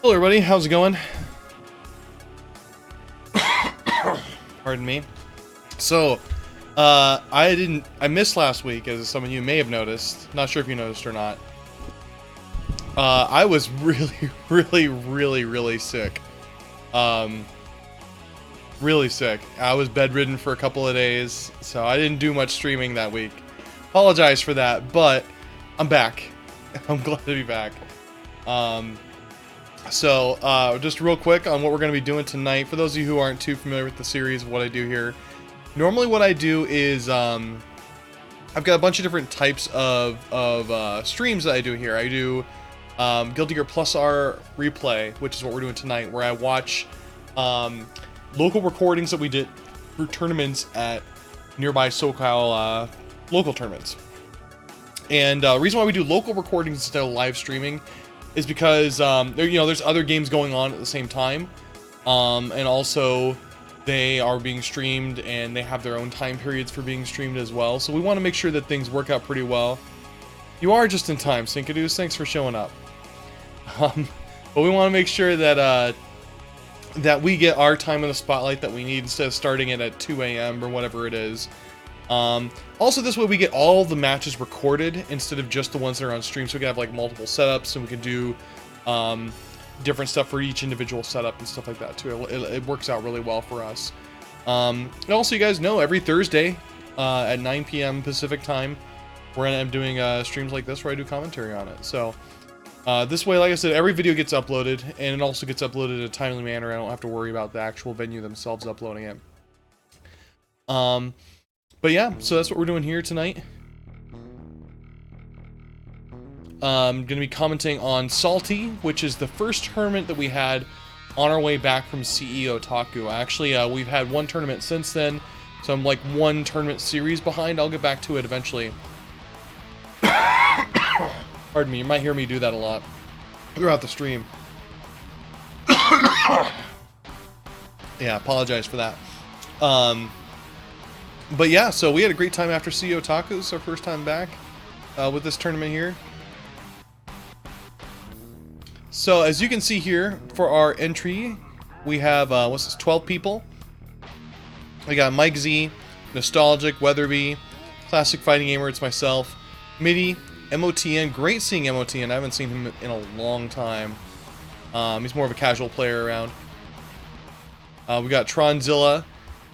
Hello everybody, how's it going? Pardon me. So, I missed last week, as some of you may have noticed. Not sure if you noticed or not. I was really sick. Really sick. I was bedridden for a couple of days, so I didn't do much streaming that week. Apologize for that, but I'm back. I'm glad to be back. So, just real quick on what we're going to be doing tonight. For those of you who aren't too familiar with the series, what I do here. Normally what I do is, I've got a bunch of different types of streams that I do here. I do GG+R replay, which is what we're doing tonight, where I watch local recordings that we did for tournaments at nearby SoCal local tournaments. And the reason why we do local recordings instead of live streaming is because there's other games going on at the same time, and also they are being streamed and they have their own time periods for being streamed as well. So we want to make sure that things work out pretty well. You are just in time, Syncadoos. Thanks for showing up. But we want to make sure that that we get our time in the spotlight that we need instead of starting it at 2 a.m. or whatever it is. Also, this way we get all the matches recorded instead of just the ones that are on stream, so we can have like multiple setups and we can do different stuff for each individual setup and stuff like that too. It works out really well for us. And also, you guys know, every Thursday at 9 p.m. Pacific time, we're gonna be doing streams like this where I do commentary on it. So this way, like I said, every video gets uploaded, and it also gets uploaded in a timely manner. I don't have to worry about the actual venue themselves uploading it. But yeah, so that's what we're doing here tonight. I'm going to be commenting on Salty, which is the first tournament that we had on our way back from CEO Otaku. Actually, we've had one tournament since then, so I'm like one tournament series behind. I'll get back to it eventually. Pardon me, you might hear me do that a lot throughout the stream. Yeah, apologize for that. But yeah, so we had a great time after CEO Otaku. It's our first time back with this tournament here. So as you can see here, for our entry, we have, 12 people. We got Mike Z, Nostalgic, Weatherbee, ClassicFightingGamer, it's myself, Midi, MOTN. Great seeing MOTN. I haven't seen him in a long time. He's more of a casual player around. We got Tronzilla,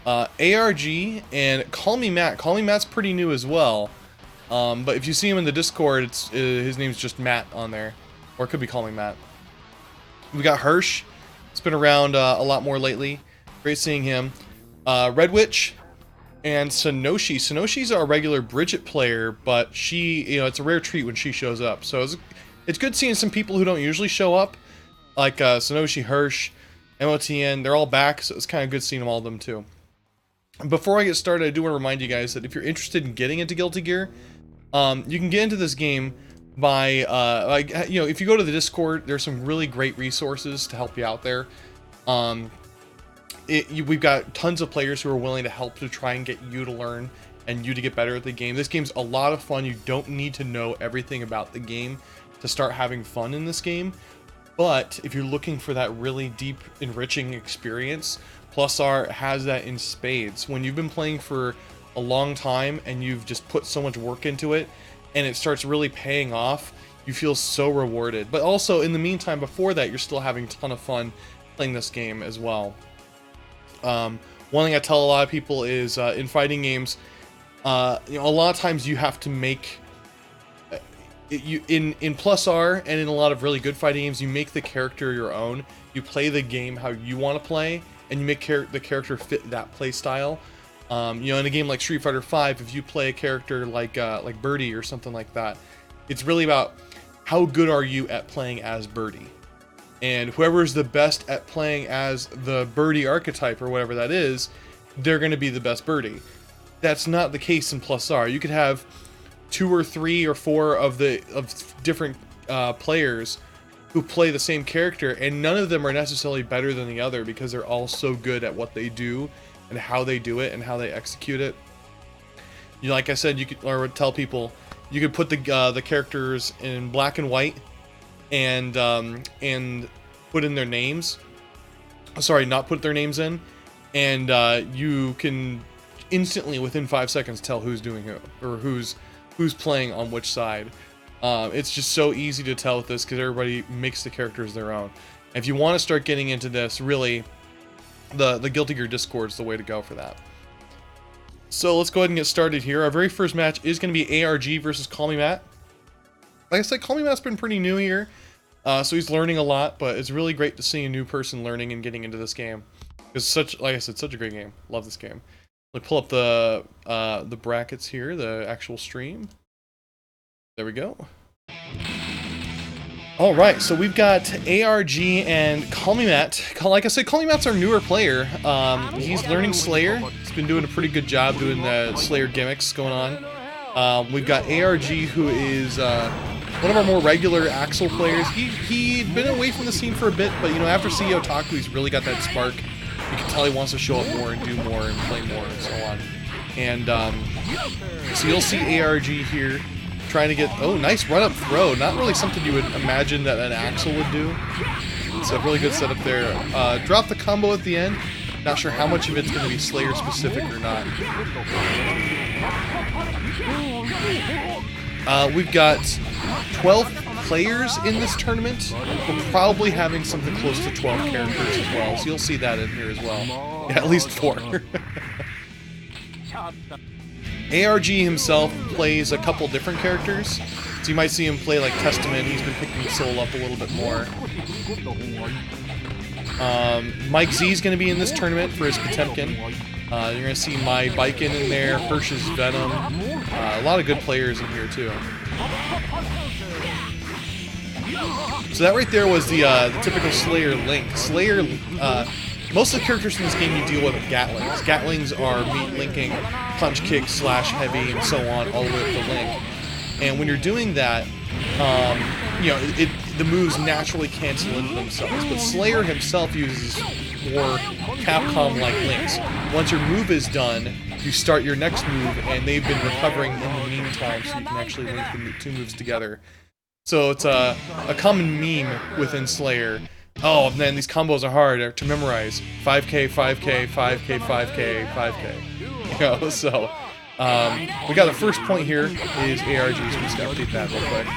ARG, and CallMeMatt. CallMeMatt's pretty new as well. But if you see him in the Discord, his name's just Matt on there. Or it could be CallMeMatt. We got Hursh. It's been around a lot more lately. Great seeing him. Red Witch and Sanoshi. Sanoshi's our regular Bridget player, but she, it's a rare treat when she shows up. So it's good seeing some people who don't usually show up, like Sanoshi, Hursh, MOTN. They're all back, so it's kind of good seeing all of them too. Before I get started, I do want to remind you guys that if you're interested in getting into Guilty Gear, you can get into this game by, if you go to the Discord, there's some really great resources to help you out there. We've got tons of players who are willing to help to try and get you to learn and you to get better at the game. This game's a lot of fun. You don't need to know everything about the game to start having fun in this game. But if you're looking for that really deep, enriching experience, +R has that in spades. When you've been playing for a long time and you've just put so much work into it and it starts really paying off, you feel so rewarded. But also, in the meantime, before that, you're still having a ton of fun playing this game as well. One thing I tell a lot of people is in fighting games, a lot of times you have to make in +R and in a lot of really good fighting games, you make the character your own. You play the game how you want to play, and you make the character fit that play style. In a game like Street Fighter V, if you play a character like Birdie or something like that, it's really about how good are you at playing as Birdie. And whoever's the best at playing as the Birdie archetype or whatever that is, they're going to be the best Birdie. That's not the case in +R. You could have 2 or 3 or 4 of different players who play the same character, and none of them are necessarily better than the other because they're all so good at what they do and how they do it and how they execute it. Like I said, you could, or tell people, you could put the characters in black and white, and put in their names. Sorry, not put their names in, and you can instantly, within 5 seconds, tell who's doing who, or who's playing on which side. It's just so easy to tell with this because everybody makes the characters their own. And if you want to start getting into this, really, the Guilty Gear Discord is the way to go for that. So let's go ahead and get started here. Our very first match is going to be ARG versus CallMeMatt. Like I said, CallMeMatt's been pretty new here, so he's learning a lot, but it's really great to see a new person learning and getting into this game. It's such, like I said, such a great game. Love this game. Let's pull up the brackets here, the actual stream. There we go. All right, so we've got ARG and CallMeMatt. Like I said, CallMeMatt's our newer player. He's learning Slayer. He's been doing a pretty good job doing the Slayer gimmicks going on. We've got ARG, who is one of our more regular Axel players. He'd been away from the scene for a bit, but you know, after CEO Otaku, he's really got that spark. You can tell he wants to show up more and do more and play more and so on. And so you'll see ARG here trying to get, oh, nice run-up throw. Not really something you would imagine that an Axel would do. It's a really good setup there. Drop the combo at the end. Not sure how much of it's going to be Slayer specific or not. We've got 12 players in this tournament. We're probably having something close to 12 characters as well, so you'll see that in here as well. Yeah, at least 4. ARG himself plays a couple different characters, so you might see him play like Testament. He's been picking Soul up a little bit more. Mike Z is going to be in this tournament for his Potemkin. You're going to see my Bikin in there, Hursh's Venom. A lot of good players in here too. So that right there was the typical Slayer link. Slayer, most of the characters in this game you deal with Gatlings. Gatlings are meat linking, punch kick, slash heavy, and so on, all the way up the link. And when you're doing that, you know, the moves naturally cancel into themselves. But Slayer himself uses more Capcom-like links. Once your move is done, you start your next move, and they've been recovering in the meantime, so you can actually link the two moves together. So it's a common meme within Slayer. Oh man, these combos are hard to memorize. 5k, 5k, 5k, 5k, 5k. You know, so we got the first point here is ARG, so we just gotta update that real quick.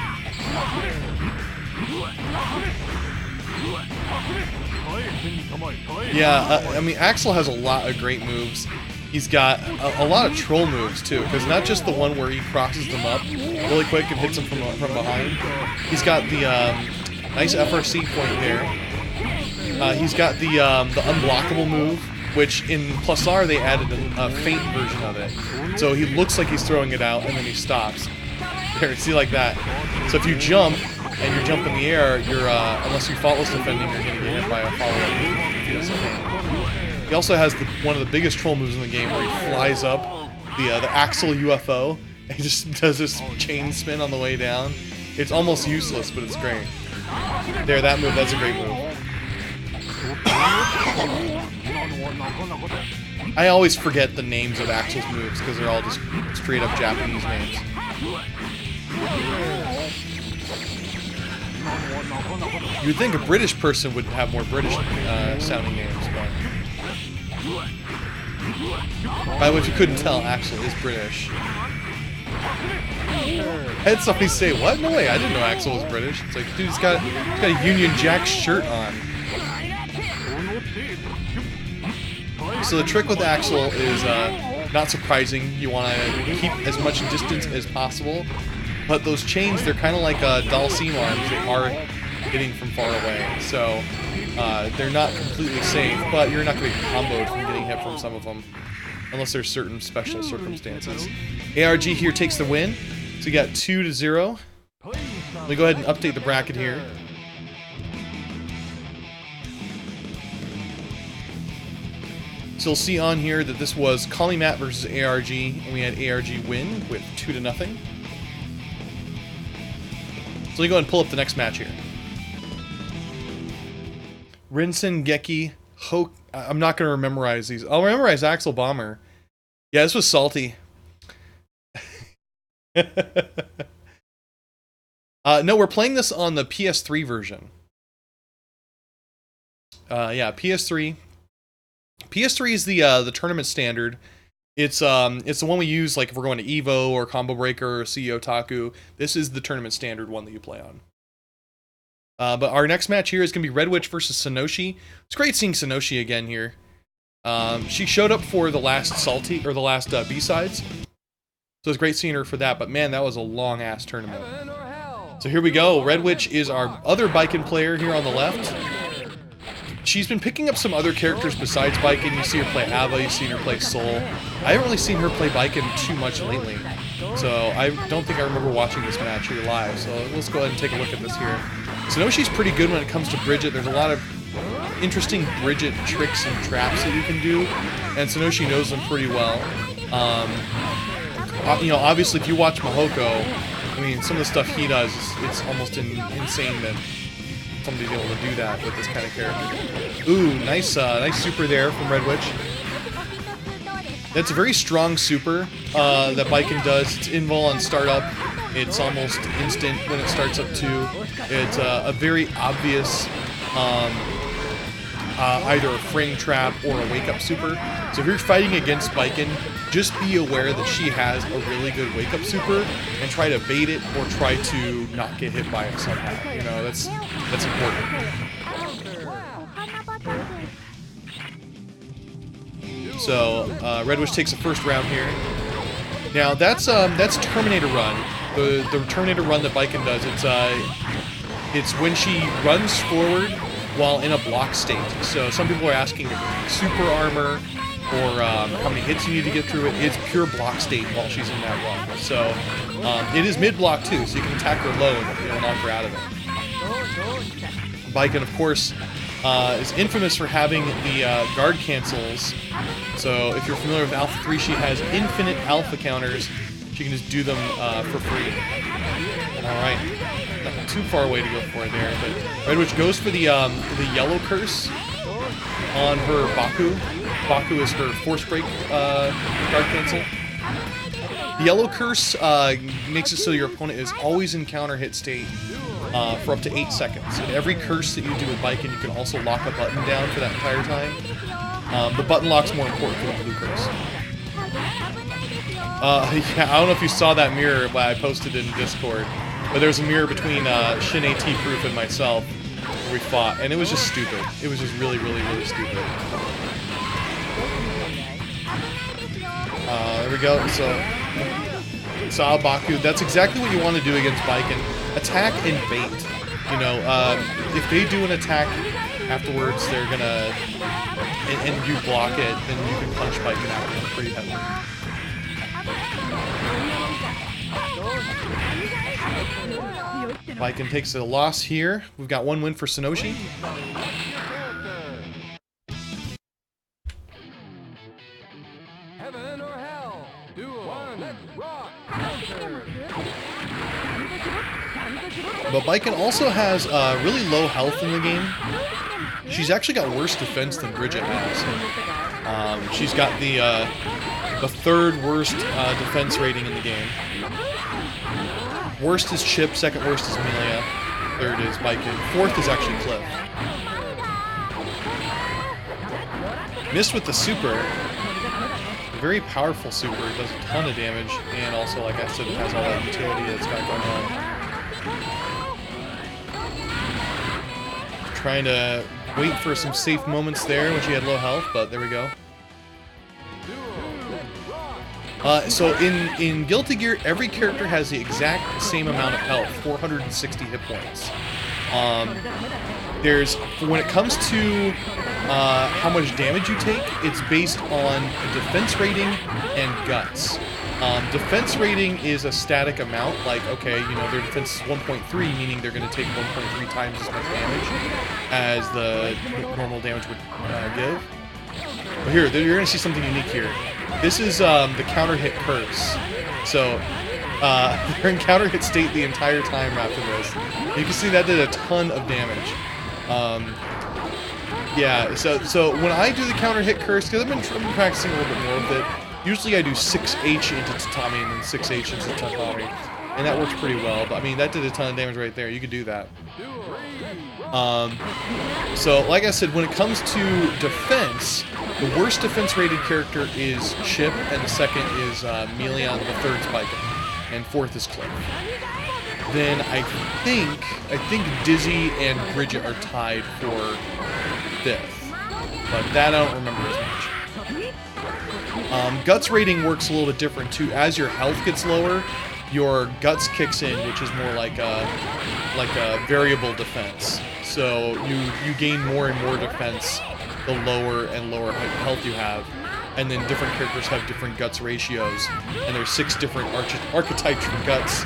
Yeah, I mean, Axel has a lot of great moves. He's got a lot of troll moves too, because not just the one where he crosses them up really quick and hits them from behind. He's got the nice FRC point there. He's got the unblockable move, which in Plus R they added a feint version of it. So he looks like he's throwing it out and then he stops. There, see, like that. So if you jump and you jump in the air, you're unless you faultless defending, you're gonna get hit by a follow-up move if he doesn't hit. He also has one of the biggest troll moves in the game where he flies up the Axel UFO and he just does this chain spin on the way down. It's almost useless, but it's great. There, that move, that's a great move. I always forget the names of Axel's moves because they're all just straight up Japanese names. You'd think a British person would have more British sounding names, but... By the way, if you couldn't tell, Axel is British. I had somebody say, what? No way, I didn't know Axel was British. It's like, dude, he's got a Union Jack shirt on. So the trick with Axel is not surprising. You want to keep as much distance as possible, but those chains, they're kind of like Dalsim arms. They are hitting from far away, so they're not completely safe, but you're not going to be comboed from getting hit from some of them, unless there's certain special circumstances. ARG here takes the win, so you got 2-0. Let me go ahead and update the bracket here. So you'll see on here that this was CallMeMatt versus ARG, and we had ARG win with 2-0. So let me go ahead and pull up the next match here. Rinsen, Geki, Ho... I'm not going to memorize these. I'll memorize Axel Bomber. Yeah, this was salty. No, we're playing this on the PS3 version. Yeah, PS3. PS3 is the tournament standard. It's the one we use like if we're going to Evo or Combo Breaker or CEO Taku. This is the tournament standard one that you play on. But our next match here is going to be Red Witch versus Sanoshi. It's great seeing Sanoshi again here. She showed up for the last Salty, or the last B-sides. So it's great seeing her for that, but man, that was a long-ass tournament. So here we go. Red Witch is our other Baiken player here on the left. She's been picking up some other characters besides Baiken. You see her play Ava, you see her play Soul. I haven't really seen her play Baiken too much lately. So I don't think I remember watching this match here live. So let's go ahead and take a look at this here. Sanoushi's pretty good when it comes to Bridget. There's a lot of interesting Bridget tricks and traps that you can do, and Sanoshi knows them pretty well. You know, obviously if you watch Mahoko, I mean, some of the stuff he does, it's almost insane that somebody's able to do that with this kind of character. Ooh, nice super there from Red Witch. That's a very strong super that Baiken does. It's invul on startup. It's almost instant when it starts up too. It's a very obvious either a frame trap or a wake-up super. So if you're fighting against Baiken, just be aware that she has a really good wake-up super and try to bait it or try to not get hit by it somehow. You know, that's important. So Red Witch takes the first round here. Now that's Terminator Run. The Terminator Run that Baiken does. It's when she runs forward while in a block state. So some people are asking super armor or how many hits you need to get through it. It's pure block state while she's in that run. So it is mid block too, so you can attack her low and it'll knock her out of it. Baiken, of course, is infamous for having the guard cancels. So if you're familiar with Alpha 3, she has infinite alpha counters. She can just do them for free. Alright. Not too far away to go for it there, but Red Witch goes for the yellow curse on her Baku. Baku is her force break guard cancel. The yellow curse makes it so your opponent is always in counter hit state for up to 8 seconds. And every curse that you do with Baiken, you can also lock a button down for that entire time. The button lock's more important than the blue curse. Yeah, I don't know if you saw that mirror but I posted in Discord, but there's a mirror between Shin AT Proof and myself where we fought, and it was just stupid. It was just really, really, really stupid. There we go. So Baku, that's exactly what you want to do against Baiken. Attack and bait. You know, if they do an attack afterwards, they're gonna, and you block it, then you can punch Baiken out pretty heavily. Baiken takes a loss here. We've got one win for Sanoshi. Heaven or hell? Let's rock. But Baiken also has really low health in the game. She's actually got worse defense than Bridget has. She's got the third worst defense rating in the game. Worst is Chip, second worst is Amelia, third is Baiken, fourth is actually Cliff. Missed with the super. A very powerful super, it does a ton of damage, and also, like I said, it has all that utility that's got going on. Trying to wait for some safe moments there when she had low health, but there we go. So in Guilty Gear, every character has the exact same amount of health, 460 hit points. When it comes to how much damage you take, it's based on defense rating and guts. Defense rating is a static amount, like, okay, you know, their defense is 1.3, meaning they're going to take 1.3 times as much damage as the normal damage would give. But here, you're going to see something unique here. This is the counter hit curse. So they're in counter hit state the entire time after this. You can see that did a ton of damage. Yeah, so when I do the counter hit curse, because I've been practicing a little bit more with it, usually I do 6H into Tatami and then 6H into Tatami. and that works pretty well. But I mean, that did a ton of damage right there. You could do that. So, like I said, when it comes to defense, the worst defense rated character is Chip, and the second is Meleon, the third's Spiken, and fourth is Cliff. Then I think Dizzy and Bridget are tied for fifth, but that I don't remember as much. Guts rating works a little bit different too. As your health gets lower, your Guts kicks in, which is more like a variable defense. So you gain more and more defense the lower and lower health you have, and then different characters have different Guts ratios, and there's 6 different archetypes from Guts.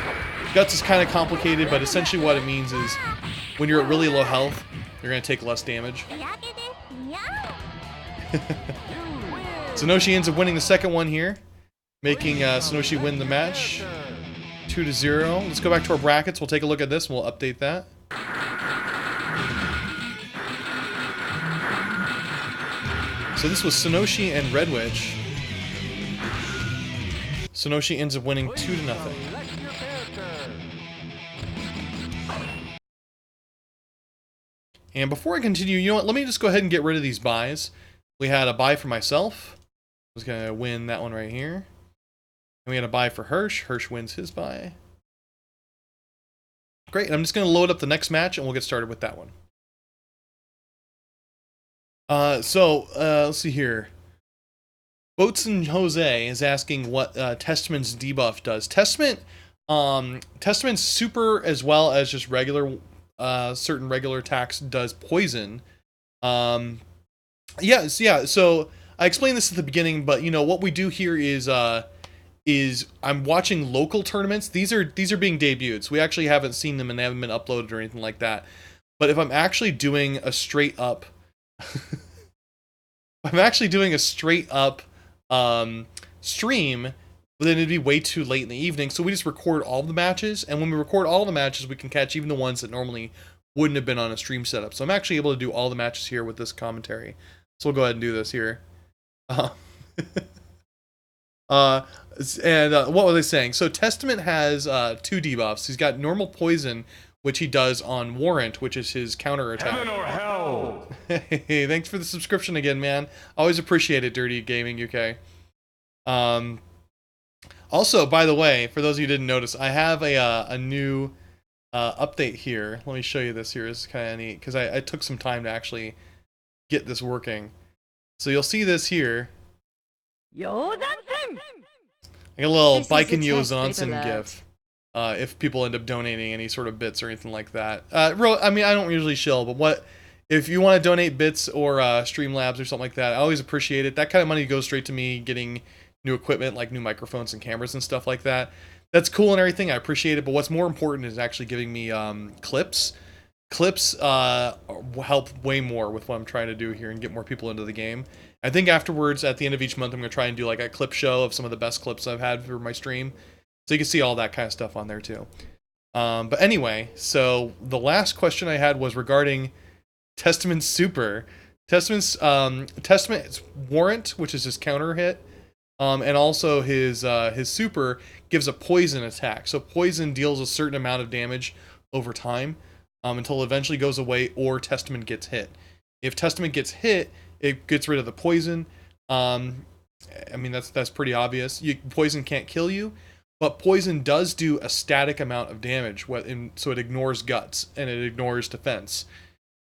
Guts is kind of complicated, but essentially what it means is when you're at really low health, you're going to take less damage. Sanoshi ends up winning the second one here, making Sanoshi win the match 2-0. Let's go back to our brackets. We'll take a look at this and we'll update that. So this was Sanoshi and Red Witch. Sanoshi ends up winning 2-0. And before I continue, you know what? Let me just go ahead and get rid of these buys. We had a buy for myself. I was going to win that one right here. And we had a buy for Hursh. Hursh wins his buy. Great. I'm just going to load up the next match and we'll get started with that one. Let's see here. Boatson Jose is asking what Testament's debuff does. Testament's super as well as just regular certain regular attacks does poison. So I explained this at the beginning, but you know what we do here is I'm watching local tournaments. These are being debuted, so we actually haven't seen them and they haven't been uploaded or anything like that. But if I'm actually doing a straight up stream, then it'd be way too late in the evening. So we just record all the matches, and when we record all the matches, we can catch even the ones that normally wouldn't have been on a stream setup. So I'm actually able to do all the matches here with this commentary. So we'll go ahead and do this here. What was I saying? So Testament has 2 debuffs. He's got normal poison, which he does on Warrant, which is his counter attack. Heaven or hell! Hey, thanks for the subscription again, man. Always appreciate it, Dirty Gaming UK. Also, by the way, for those of you who didn't notice, I have a new update here. Let me show you this here. It's kind of neat, because I took some time to actually get this working. So you'll see this here. I got a little Baiken Yozansen gif. If people end up donating any sort of bits or anything like that. I don't usually shill, but if you want to donate bits or Streamlabs or something like that, I always appreciate it. That kind of money goes straight to me getting new equipment, like new microphones and cameras and stuff like that. That's cool and everything. I appreciate it, but what's more important is actually giving me clips. Clips help way more with what I'm trying to do here and get more people into the game. I think afterwards, at the end of each month, I'm going to try and do like a clip show of some of the best clips I've had for my stream. So you can see all that kind of stuff on there too. But anyway, so the last question I had was regarding Testament's super. Testament's Warrant, which is his counter hit, and also his super gives a poison attack. So poison deals a certain amount of damage over time until it eventually goes away or Testament gets hit. If Testament gets hit, it gets rid of the poison. I mean, that's pretty obvious. Poison can't kill you. But poison does do a static amount of damage, so it ignores guts and it ignores defense.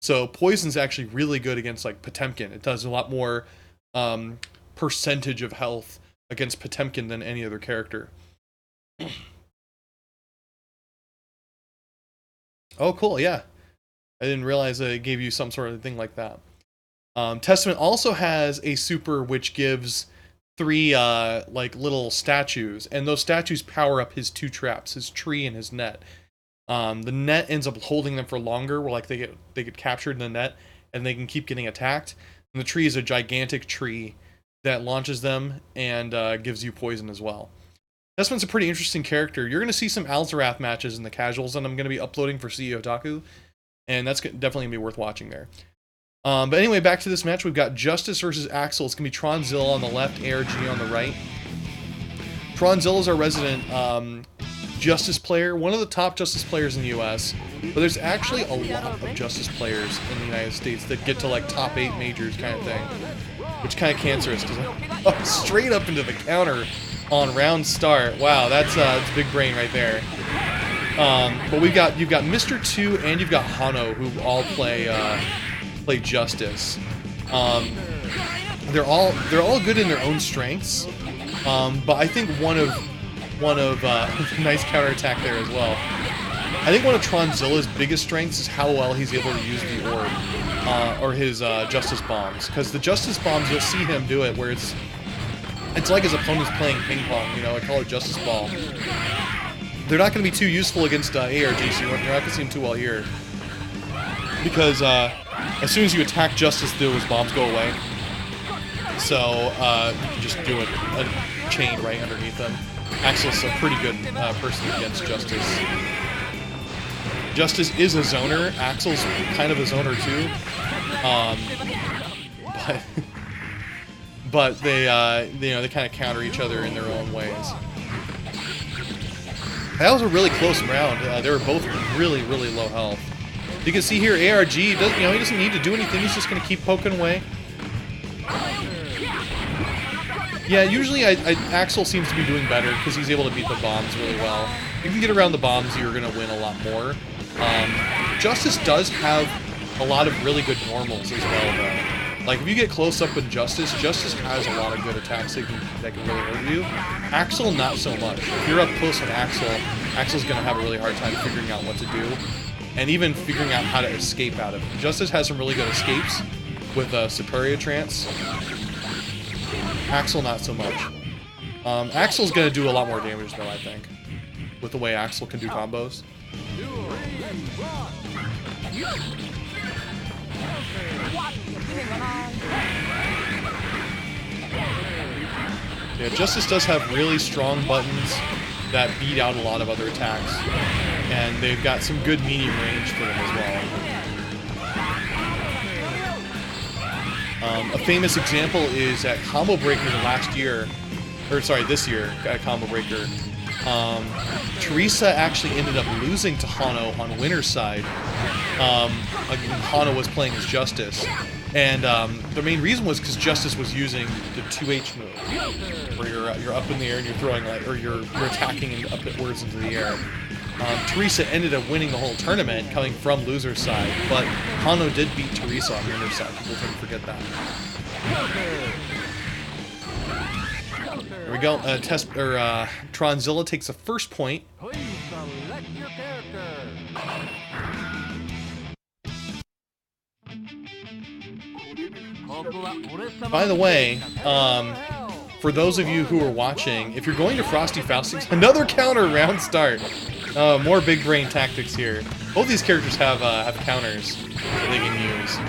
So poison's actually really good against like Potemkin. It does a lot more percentage of health against Potemkin than any other character. Oh, cool, yeah. I didn't realize that it gave you some sort of thing like that. Testament also has a super which gives 3 like little statues, and those statues power up his 2 traps, his tree and his net. The net ends up holding them for longer, where like they get captured in the net and they can keep getting attacked. And the tree is a gigantic tree that launches them and gives you poison as well. This one's a pretty interesting character. You're going to see some Alzarath matches in the casuals, and I'm going to be uploading for CEO Otaku, and that's definitely going to be worth watching there. But anyway, back to this match. We've got Justice versus Axel. It's going to be Tronzilla on the left, ARG on the right. Tronzilla is our resident Justice player, one of the top Justice players in the US, but there's actually a lot of Justice players in the United States that get to like top 8 majors kind of thing, which kind of cancerous because straight up into the counter on round start. Wow, that's big brain right there. But you've got Mr. 2 and you've got Hano who all play Justice. They're all good in their own strengths, but I think one of nice counterattack there as well. I think one of Tronzilla's biggest strengths is how well he's able to use the orb or his Justice bombs, because the Justice bombs, you'll see him do it where it's like his opponent's playing ping pong. You know, I call it Justice ball. They're not going to be too useful against ARG, so you're not going to see them too well here, because as soon as you attack Justice, those bombs go away. So you can just do a chain right underneath them. Axel's a pretty good person against Justice. Justice is a zoner. Axel's kind of a zoner too. But they they kind of counter each other in their own ways. That was a really close round. They were both really low health. You can see here, ARG he doesn't need to do anything. He's just going to keep poking away. Yeah, usually Axel seems to be doing better because he's able to beat the bombs really well. If you can get around the bombs, you're going to win a lot more. Justice does have a lot of really good normals as well, though. Like, if you get close up with Justice has a lot of good attacks that can really hurt you. Axel, not so much. If you're up close with Axel's going to have a really hard time figuring out what to do, and even figuring out how to escape out of it. Justice has some really good escapes with Superior Trance. Axel, not so much. Axel's going to do a lot more damage, though, I think, with the way Axel can do combos. Yeah, Justice does have really strong buttons that beat out a lot of other attacks, and they've got some good medium range to them as well. A famous example is at Combo Breaker this year at Combo Breaker. Teresa actually ended up losing to Hano on winner's side. Hano was playing as Justice, and the main reason was because Justice was using the 2H move, where you're up in the air and you're throwing you're attacking upwards into the air. Teresa ended up winning the whole tournament, coming from loser's side, but Hano did beat Teresa on winner's side. People tend to forget that. There we go. Tronzilla takes the first point. Please select your character. By the way, for those of you who are watching, if you're going to Frosty Faustings, another counter round start. More big brain tactics here. Both these characters have counters that they can use.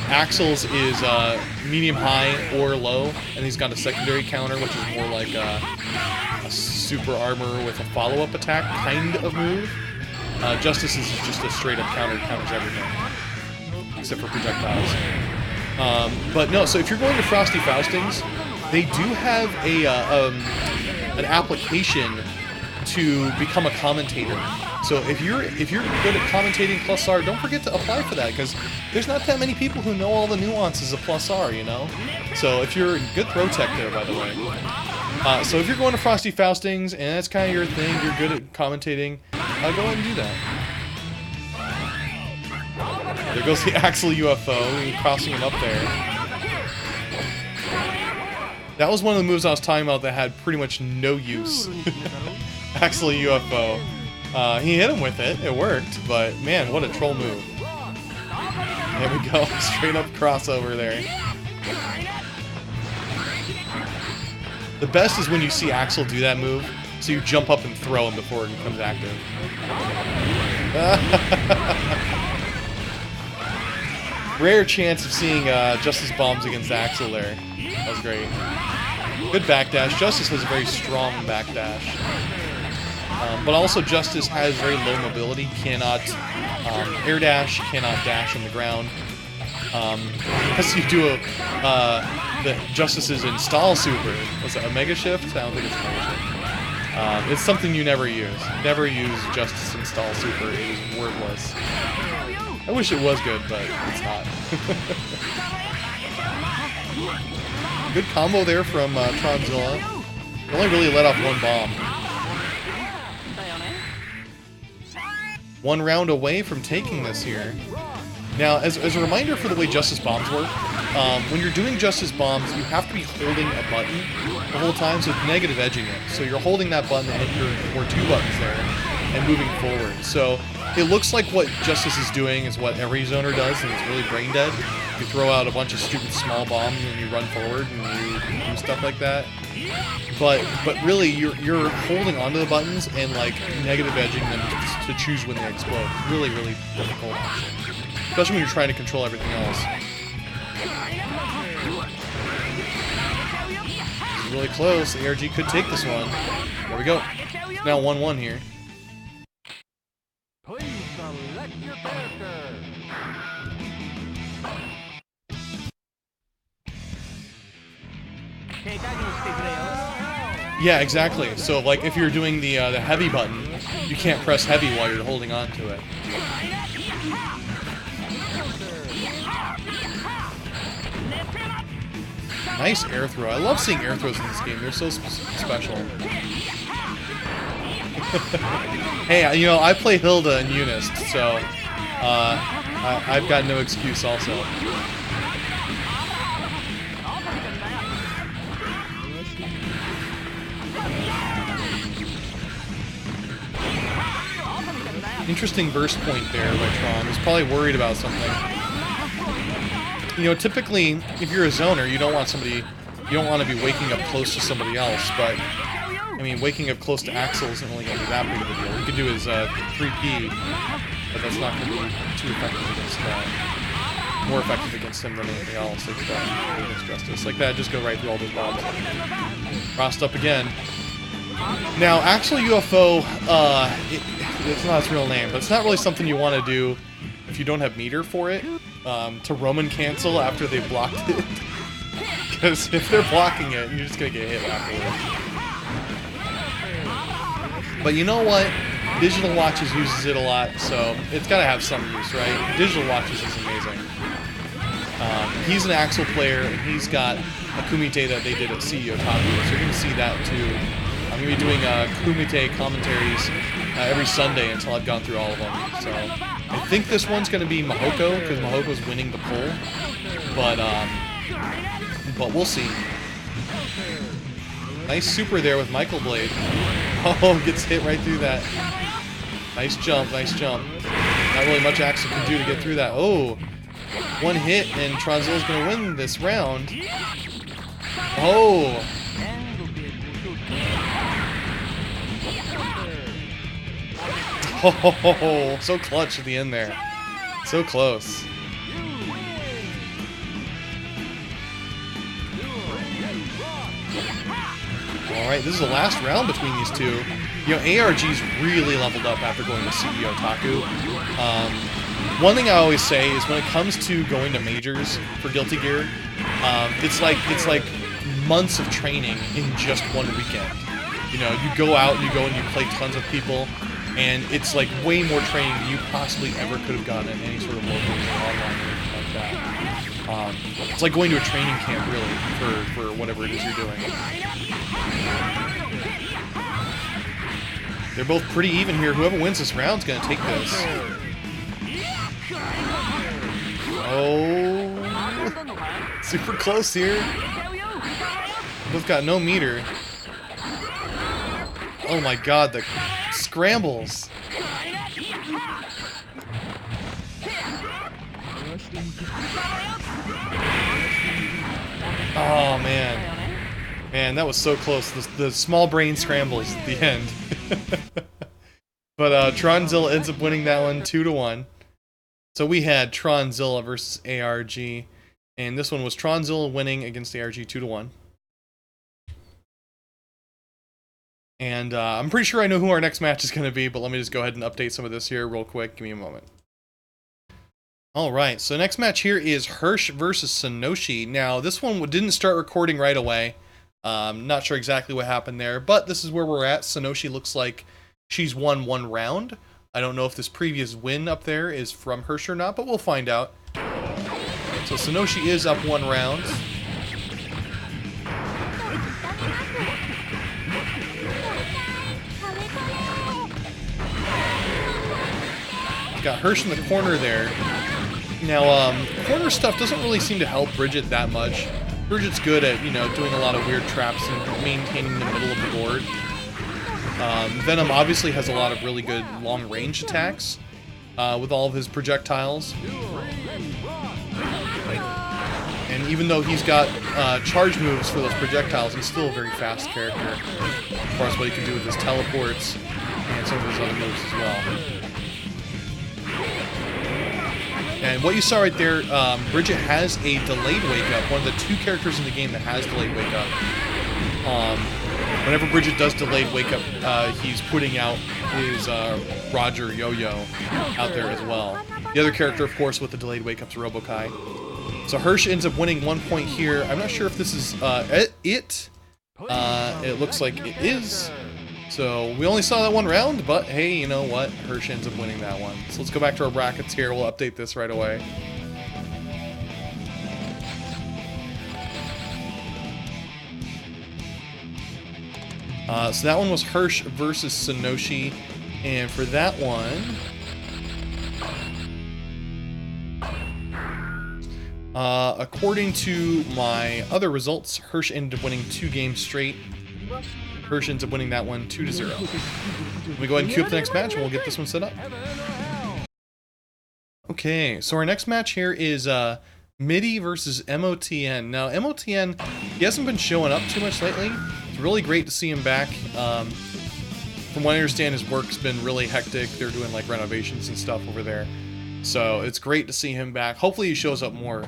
Axel's is medium high or low, and he's got a secondary counter, which is more like a super armor with a follow-up attack kind of move. Justice's is just a straight up counter, counters everything, except for projectiles. But no, so if you're going to Frosty Faustings, they do have an application to become a commentator. So if you're good at commentating plus R, don't forget to apply for that, because there's not that many people who know all the nuances of plus R, you know? So if you're good throw tech there, by the way. So if you're going to Frosty Faustings and that's kind of your thing, you're good at commentating, go ahead and do that. There goes the Axel UFO, crossing him up there. That was one of the moves I was talking about that had pretty much no use. Axel UFO. He hit him with it. It worked, but man, what a troll move. There we go. Straight up crossover there. The best is when you see Axel do that move, so you jump up and throw him before it becomes active. Rare chance of seeing Justice bombs against Axel there. That was great. Good backdash. Justice has a very strong backdash. But also Justice has very low mobility, cannot air dash, cannot dash on the ground. Unless you do the Justice's install super. Was it a Mega Shift? I don't think it's a Mega Shift. It's something you never use. Never use Justice Install Super. It is worthless. I wish it was good, but it's not. Good combo there from Tronzilla. He only really let off one bomb. One round away from taking this here. Now, as a reminder for the way Justice Bombs work, when you're doing Justice Bombs, you have to be holding a button the whole time, so it's negative edging it. So you're holding that button and or two buttons there, and moving forward. So it looks like what Justice is doing is what every zoner does, and it's really brain dead. You throw out a bunch of stupid small bombs, and you run forward, and you do stuff like that. But really, you're holding onto the buttons and like negative edging them to choose when they explode. It's really, really difficult, especially when you're trying to control everything else. This is really close. ARG could take this one. There we go. It's now 1-1 here. Please select your character. Yeah, exactly. So, like, if you're doing the heavy button, you can't press heavy while you're holding on to it. Nice air throw. I love seeing air throws in this game. They're so special. Hey, you know, I play Hilda and Eunice, so I've got no excuse also. Interesting burst point there by Tron. He's probably worried about something. You know, typically, if you're a zoner, you don't want to be waking up close to somebody else, but, I mean, waking up close to Axel isn't really going to be that big of a deal. You could do his 3P, but that's not going to be too effective against more effective against him than anything else against Justice. Like that, just go right through all those bombs. Crossed up again. Now, Axel UFO, it's not its real name, but it's not really something you want to do if you don't have meter for it, to Roman cancel after they've blocked it. Because if they're blocking it, you're just going to get hit afterwards. But you know what? Digital Watches uses it a lot, so it's got to have some use, right? Digital Watches is amazing. He's an Axel player, and he's got a Kumite that they did at CEO Taku, so you're going to see that too. I'm going to be doing Kumite commentaries every Sunday until I've gone through all of them. So I think this one's going to be Mahoko, because Mahoko's winning the poll. But we'll see. Nice super there with Michael Blade. Oh, gets hit right through that. Nice jump, nice jump. Not really much Axel can do to get through that. Oh, one hit and Tronzilla's going to win this round. Oh. Oh, so clutch at the end there. So close. Alright, this is the last round between these two. You know, ARG's really leveled up after going to CEO Taku. One thing I always say is when it comes to going to majors for Guilty Gear, it's like months of training in just one weekend. You know, you go out and you play tons of people, and it's like way more training than you possibly ever could have gotten in any sort of local or online or anything like that. It's like going to a training camp, really, for whatever it is you're doing. They're both pretty even here. Whoever wins this round's going to take this. Oh, super close here. Both got no meter. Oh my god, the scrambles. Oh man. Man, that was so close. The small brain scrambles at the end. But Tronzilla ends up winning that one 2-1. So we had Tronzilla versus ARG, and this one was Tronzilla winning against ARG 2-1. And I'm pretty sure I know who our next match is going to be, but let me just go ahead and update some of this here real quick. Give me a moment. Alright, so next match here is Hursh versus Sanoshi. Now, this one didn't start recording right away. Not sure exactly what happened there, but this is where we're at. Sanoshi looks like she's won 1 round. I don't know if this previous win up there is from Hursh or not, but we'll find out. So Sanoshi is up 1 round. Got Hursh in the corner there. Now, corner stuff doesn't really seem to help Bridget that much. Bridget's good at, doing a lot of weird traps and maintaining the middle of the board. Venom obviously has a lot of really good long-range attacks with all of his projectiles. And even though he's got charge moves for those projectiles, he's still a very fast character as far as what he can do with his teleports and some of his other moves as well. And what you saw right there, Bridget has a delayed wake-up, one of the 2 characters in the game that has delayed wake-up. Whenever Bridget does delayed wake-up, he's putting out his Roger Yo-Yo out there as well. The other character, of course, with the delayed wake-up is Robokai. So Hursh ends up winning 1 point here. I'm not sure if this is it. It looks like it is. So we only saw that 1 round, but hey, you know what? Hursh ends up winning that one. So let's go back to our brackets here. We'll update this right away. So that one was Hursh versus Sanoshi. And for that one, according to my other results, Hursh ended up winning 2 games straight. Hursh ends up winning that one 2-0. We go ahead and queue up the next match and we'll get this one set up. Okay, so our next match here is Midi versus MOTN. Now, MOTN, he hasn't been showing up too much lately. It's really great to see him back. From what I understand, his work's been really hectic. They're doing like renovations and stuff over there. So it's great to see him back. Hopefully he shows up more.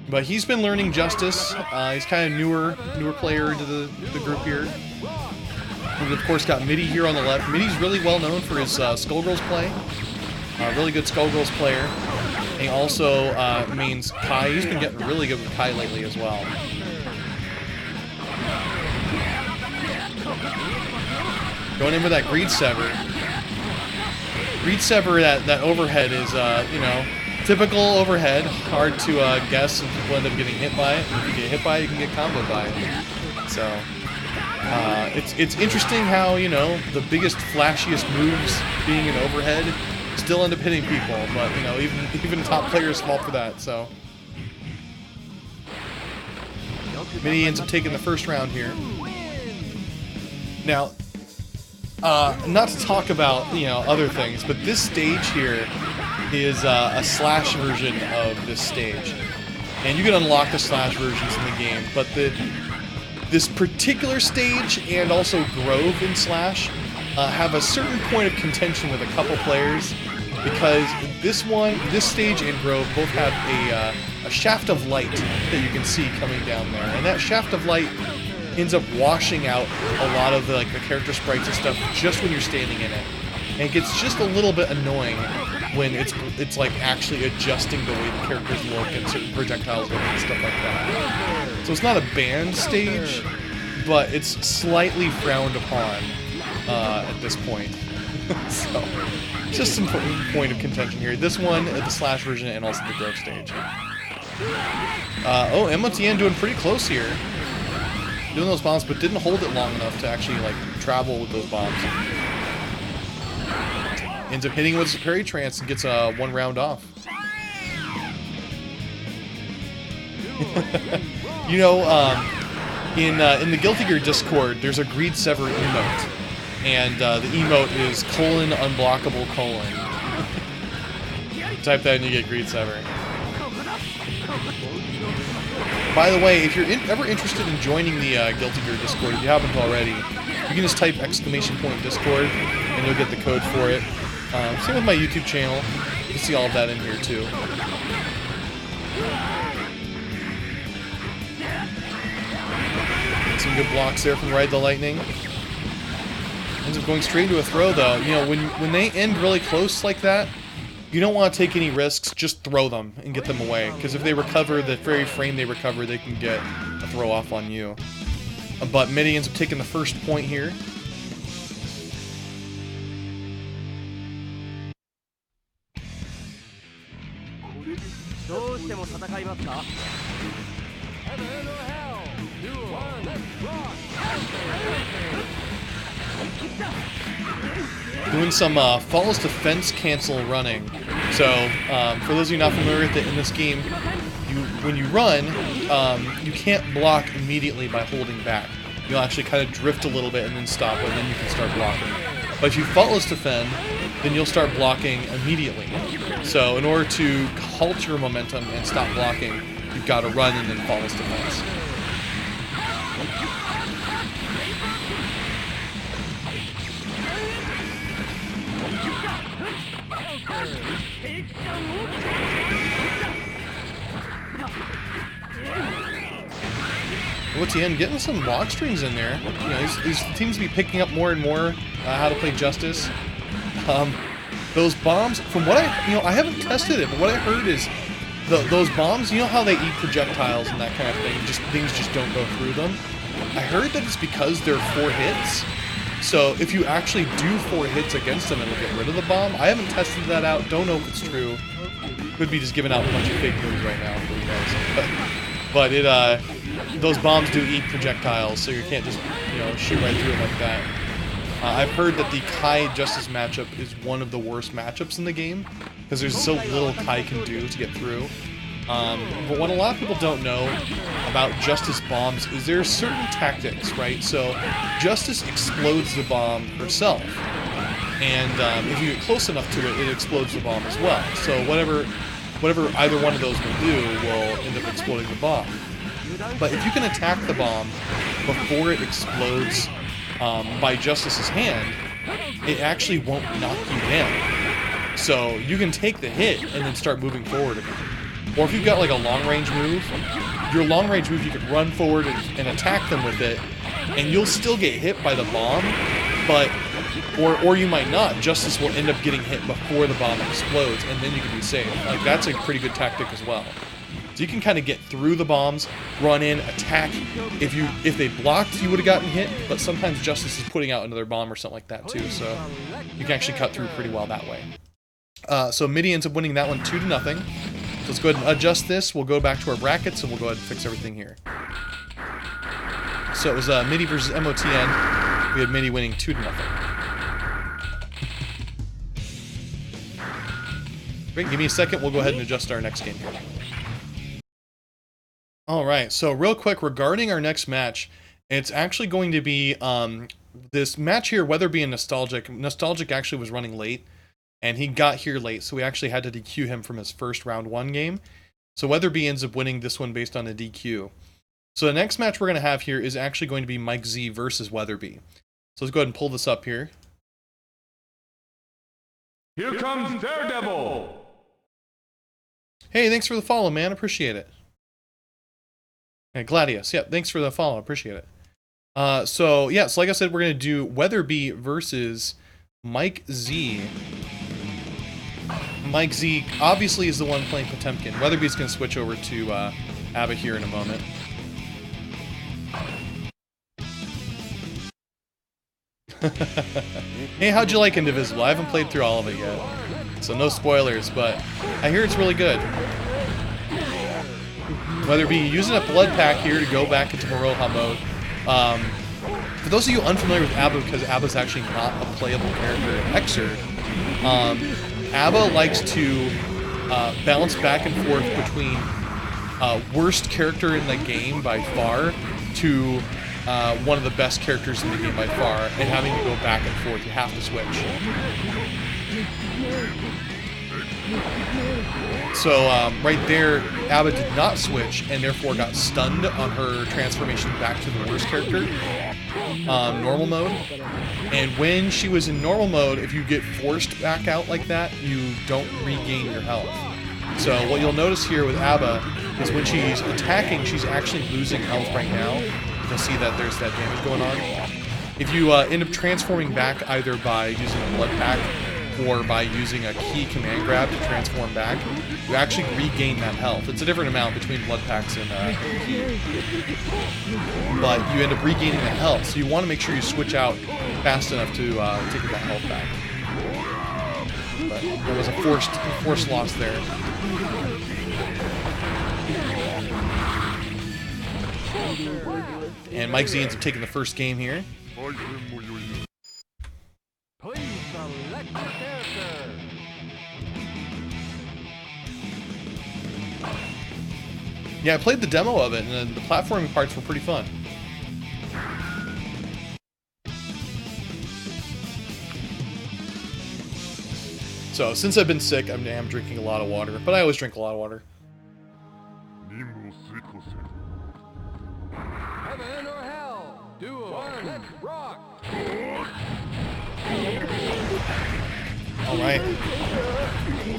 But he's been learning Justice. He's kind of newer player into the group here. We've of course got Midi here on the left. Midi's really well known for his Skullgirls play. Really good Skullgirls player. And he also mains Kai. He's been getting really good with Kai lately as well. Going in with that Greed Sever. Greed Sever, that overhead is, typical overhead. Hard to guess, and people end up getting hit by it. And if you get hit by it, you can get comboed by it. So, it's interesting how, the biggest, flashiest moves being an overhead still end up hitting people. But, even top players fall for that, so. Midi ends up taking the first round here. Now, not to talk about, other things, but this stage here is a slash version of this stage. And you can unlock the slash versions in the game, but this particular stage and also Grove in Slash have a certain point of contention with a couple players, because this stage and Grove both have a shaft of light that you can see coming down there, and that shaft of light ends up washing out a lot of the character sprites and stuff just when you're standing in it. And it gets just a little bit annoying when it's like actually adjusting the way the characters look and certain projectiles look and stuff like that. So it's not a banned stage, but it's slightly frowned upon at this point. So just some point of contention here. This one, the Slash version, and also the Grove stage. MOTN doing pretty close here. Doing those bombs, but didn't hold it long enough to actually travel with those bombs. Ends up hitting with his parry trance and gets 1 round off. In the Guilty Gear Discord, there's a Greed Sever emote, and the emote is : unblockable : Type that and you get Greed Sever. By the way, if you're ever interested in joining the Guilty Gear Discord, if you haven't already, you can just type !Discord and you'll get the code for it. Same with my YouTube channel. You can see all of that in here too. Some good blocks there from Ride the Lightning. Ends up going straight into a throw though. When they end really close like that, you don't want to take any risks, just throw them and get them away. Because if they recover, the very frame they recover, they can get a throw off on you. but Midi ends up taking the first point here. Doing some false defense cancel running. So for those of you not familiar with it, in this game, when you run, you can't block immediately by holding back. You'll actually kind of drift a little bit and then stop, and then you can start blocking. But if you faultless defend, then you'll start blocking immediately. So in order to halt your momentum and stop blocking, you've got to run and then faultless defense. MOTN getting some walk strings in there. You know, he seems to be picking up more and more how to play Justice. Those bombs, from what I haven't tested it, but what I heard is those bombs, you know how they eat projectiles and that kind of thing, things just don't go through them. I heard that it's because they're 4 hits. So if you actually do 4 hits against them, it'll get rid of the bomb. I haven't tested that out. Don't know if it's true. Could be just giving out a bunch of fake news right now for you guys. But those bombs do eat projectiles, so you can't just shoot right through them like that. I've heard that the Kai Justice matchup is one of the worst matchups in the game because there's so little Kai can do to get through. But what a lot of people don't know about Justice bombs is there are certain tactics, right? So Justice explodes the bomb herself, and if you get close enough to it, it explodes the bomb as well. So whatever either one of those will do will end up exploding the bomb. But if you can attack the bomb before it explodes by Justice's hand, it actually won't knock you down. So you can take the hit and then start moving forward again. Or if you've got like a long-range move, your long-range move, you can run forward and attack them with it, and you'll still get hit by the bomb, but or you might not. Justice will end up getting hit before the bomb explodes, and then you can be safe. Like, that's a pretty good tactic as well. So you can kind of get through the bombs, run in, attack. If they blocked, you would have gotten hit, but sometimes Justice is putting out another bomb or something like that too, so you can actually cut through pretty well that way. So Midi ends up winning that one 2-0. So let's go ahead and adjust this. We'll go back to our brackets, and we'll go ahead and fix everything here. So it was Midi versus MOTN. We had Midi winning 2-0. Great, give me a second. We'll go ahead and adjust our next game here. Alright, so real quick, regarding our next match, it's actually going to be this match here, Weatherbee and Nostalgic. Nostalgic actually was running late, and he got here late, so we actually had to DQ him from his first round 1 game. So Weatherbee ends up winning this one based on a DQ. So the next match we're going to have here is actually going to be Mike Z versus Weatherbee. So let's go ahead and pull this up here. Here comes Daredevil! Hey, thanks for the follow, man. Appreciate it. Okay, Gladius. Yep, thanks for the follow. Appreciate it. So like I said, we're going to do Weatherbee versus Mike Z. Mike Z obviously is the one playing Potemkin. Weatherbee's going to switch over to Abba here in a moment. Hey, how'd you like Indivisible? I haven't played through all of it yet, so no spoilers, but I hear it's really good. Weatherbee using a blood pack here to go back into Maroha mode. For those of you unfamiliar with Abba, because Abba's actually not a playable character in Hexer, Abba likes to bounce back and forth between worst character in the game by far to one of the best characters in the game by far, and having to go back and forth. You have to switch. So right there, Abba did not switch, and therefore got stunned on her transformation back to the worst character, normal mode. And when she was in normal mode, if you get forced back out like that, you don't regain your health. So what you'll notice here with Abba is when she's attacking, she's actually losing health right now. You'll see that there's that damage going on. If you end up transforming back either by using a blood pack or by using a key command grab to transform back, you actually regain that health. It's a different amount between blood packs and key, but you end up regaining the health. So you want to make sure you switch out fast enough to get that health back. But there was a forced loss there. And Mike Z ends up taking the first game here. Please select your character. Yeah, I played the demo of it, and the platforming parts were pretty fun. So, since I've been sick, I'm drinking a lot of water, but I always drink a lot of water. Heaven or hell? Duo. Let's rock. Alright.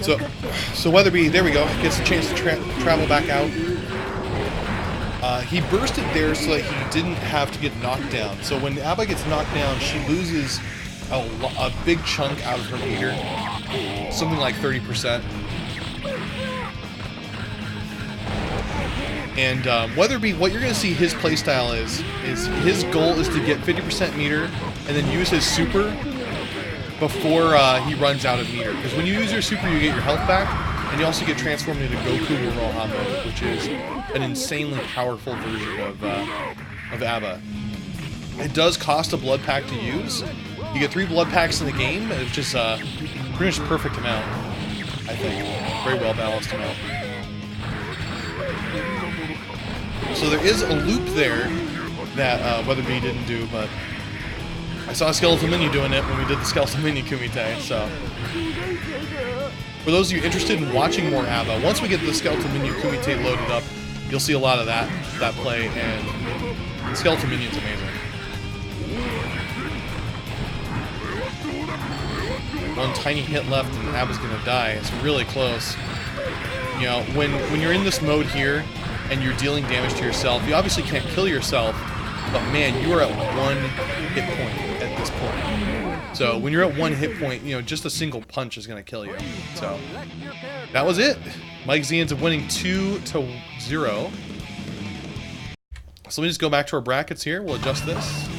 So Weatherbee, there we go, gets a chance to travel back out. He bursted there so that he didn't have to get knocked down. So when Abba gets knocked down, she loses a big chunk out of her meter. Something like 30%. And Weatherbee, what you're going to see his playstyle is his goal is to get 50% meter and then use his super before he runs out of meter. Because when you use your super, you get your health back, and you also get transformed into Goku Moroha mode, which is an insanely powerful version of Abba. It does cost a blood pack to use. You get 3 blood packs in the game, which is pretty much the perfect amount, I think. Very well balanced amount. So there is a loop there that Weatherbee didn't do, but I saw Skeletal Minion doing it when we did the Skeletal Minion Kumite, so. For those of you interested in watching more Abba, once we get the Skeletal Minion Kumite loaded up, you'll see a lot of that play, and Skeletal Minion's amazing. One tiny hit left and Abba's gonna die. It's really close. You know, when you're in this mode here and you're dealing damage to yourself, you obviously can't kill yourself, but man, you are at 1 hit point at this point. So when you're at 1 hit point, you know, just a single punch is gonna kill you. So that was it. Mike Z ends up winning 2-0. So let me just go back to our brackets here. We'll adjust this.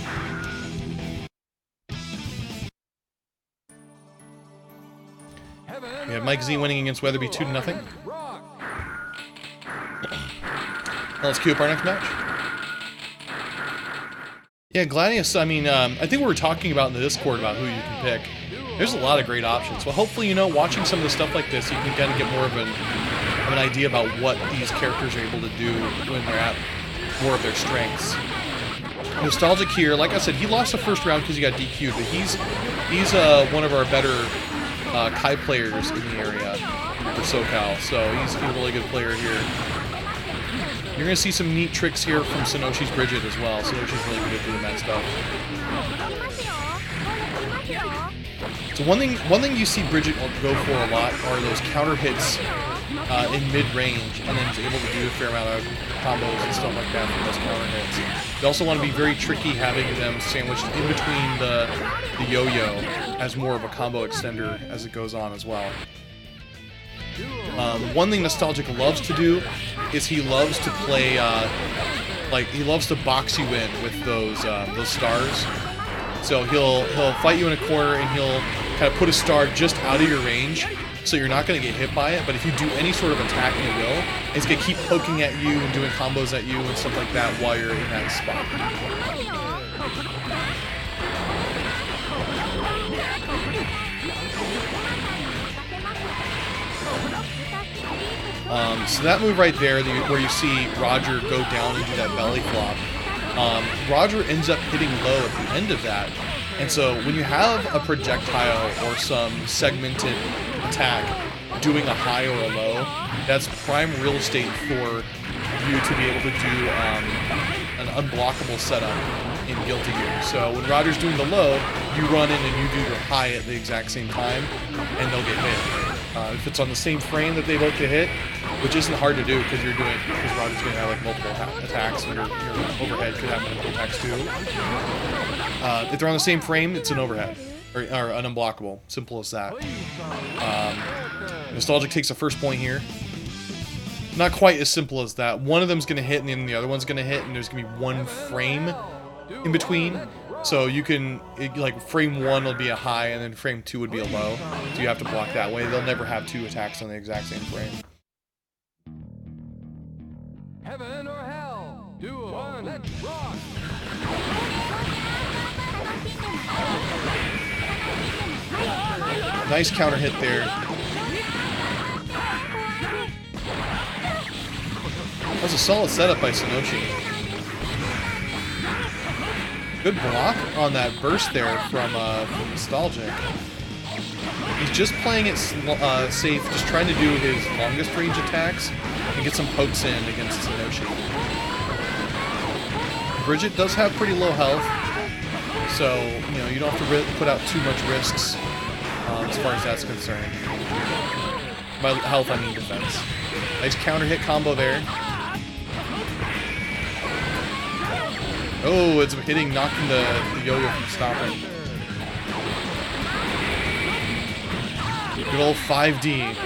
We have Mike Z winning against Weatherbee 2-0. Let's queue up our next match. Yeah, Gladius, I mean, I think we were talking about in the Discord about who you can pick. There's a lot of great options. Well, hopefully, you know, watching some of the stuff like this, you can kind of get more of an idea about what these characters are able to do when they're at more of their strengths. Nostalgic here, like I said, he lost the first round because he got DQ'd, but he's one of our better Kai players in the area for SoCal, so he's a really good player here. You're going to see some neat tricks here from Sanoshi's Bridget as well. Sanoshi's really good at doing that stuff. So one thing you see Bridget go for a lot are those counter hits in mid-range, and then is able to do a fair amount of combos and stuff like that from those counter hits. You also want to be very tricky having them sandwiched in between the yo-yo as more of a combo extender as it goes on as well. One thing Nostalgic loves to do is he loves to play, he loves to box you in with those stars. So he'll fight you in a corner and he'll kind of put a star just out of your range, so you're not going to get hit by it. But if you do any sort of attack, he will. He's going to keep poking at you and doing combos at you and stuff like that while you're in that spot. So that move right there, where you see Roger go down and do that belly flop, Roger ends up hitting low at the end of that. And so when you have a projectile or some segmented attack doing a high or a low, that's prime real estate for you to be able to do an unblockable setup in Guilty Gear. So when Roger's doing the low, you run in and you do your high at the exact same time, and they'll get hit. If it's on the same frame that they both get hit, which isn't hard to do because Roger's going to have like multiple attacks, and your overhead could have multiple attacks too. If they're on the same frame, it's an overhead. or an unblockable. Simple as that. Nostalgic takes the first point here. Not quite as simple as that. One of them's gonna hit, and then the other one's gonna hit, and there's gonna be one frame in between. So you can, like, frame 1 will be a high, and then frame 2 would be a low. So you have to block that way. They'll never have 2 attacks on the exact same frame. Heaven or hell? Duel. 1, let's rock. Nice counter hit there. That was a solid setup by Sanoshi. Good block on that burst there from Nostalgic. He's just playing it safe, just trying to do his longest range attacks and get some pokes in against Sanoshi. Bridget does have pretty low health, so you know you don't have to put out too much risks as far as that's concerned. By health, I mean defense. Nice counter hit combo there. Oh, it's hitting, knocking the yo-yo from stopping. Good old 5D.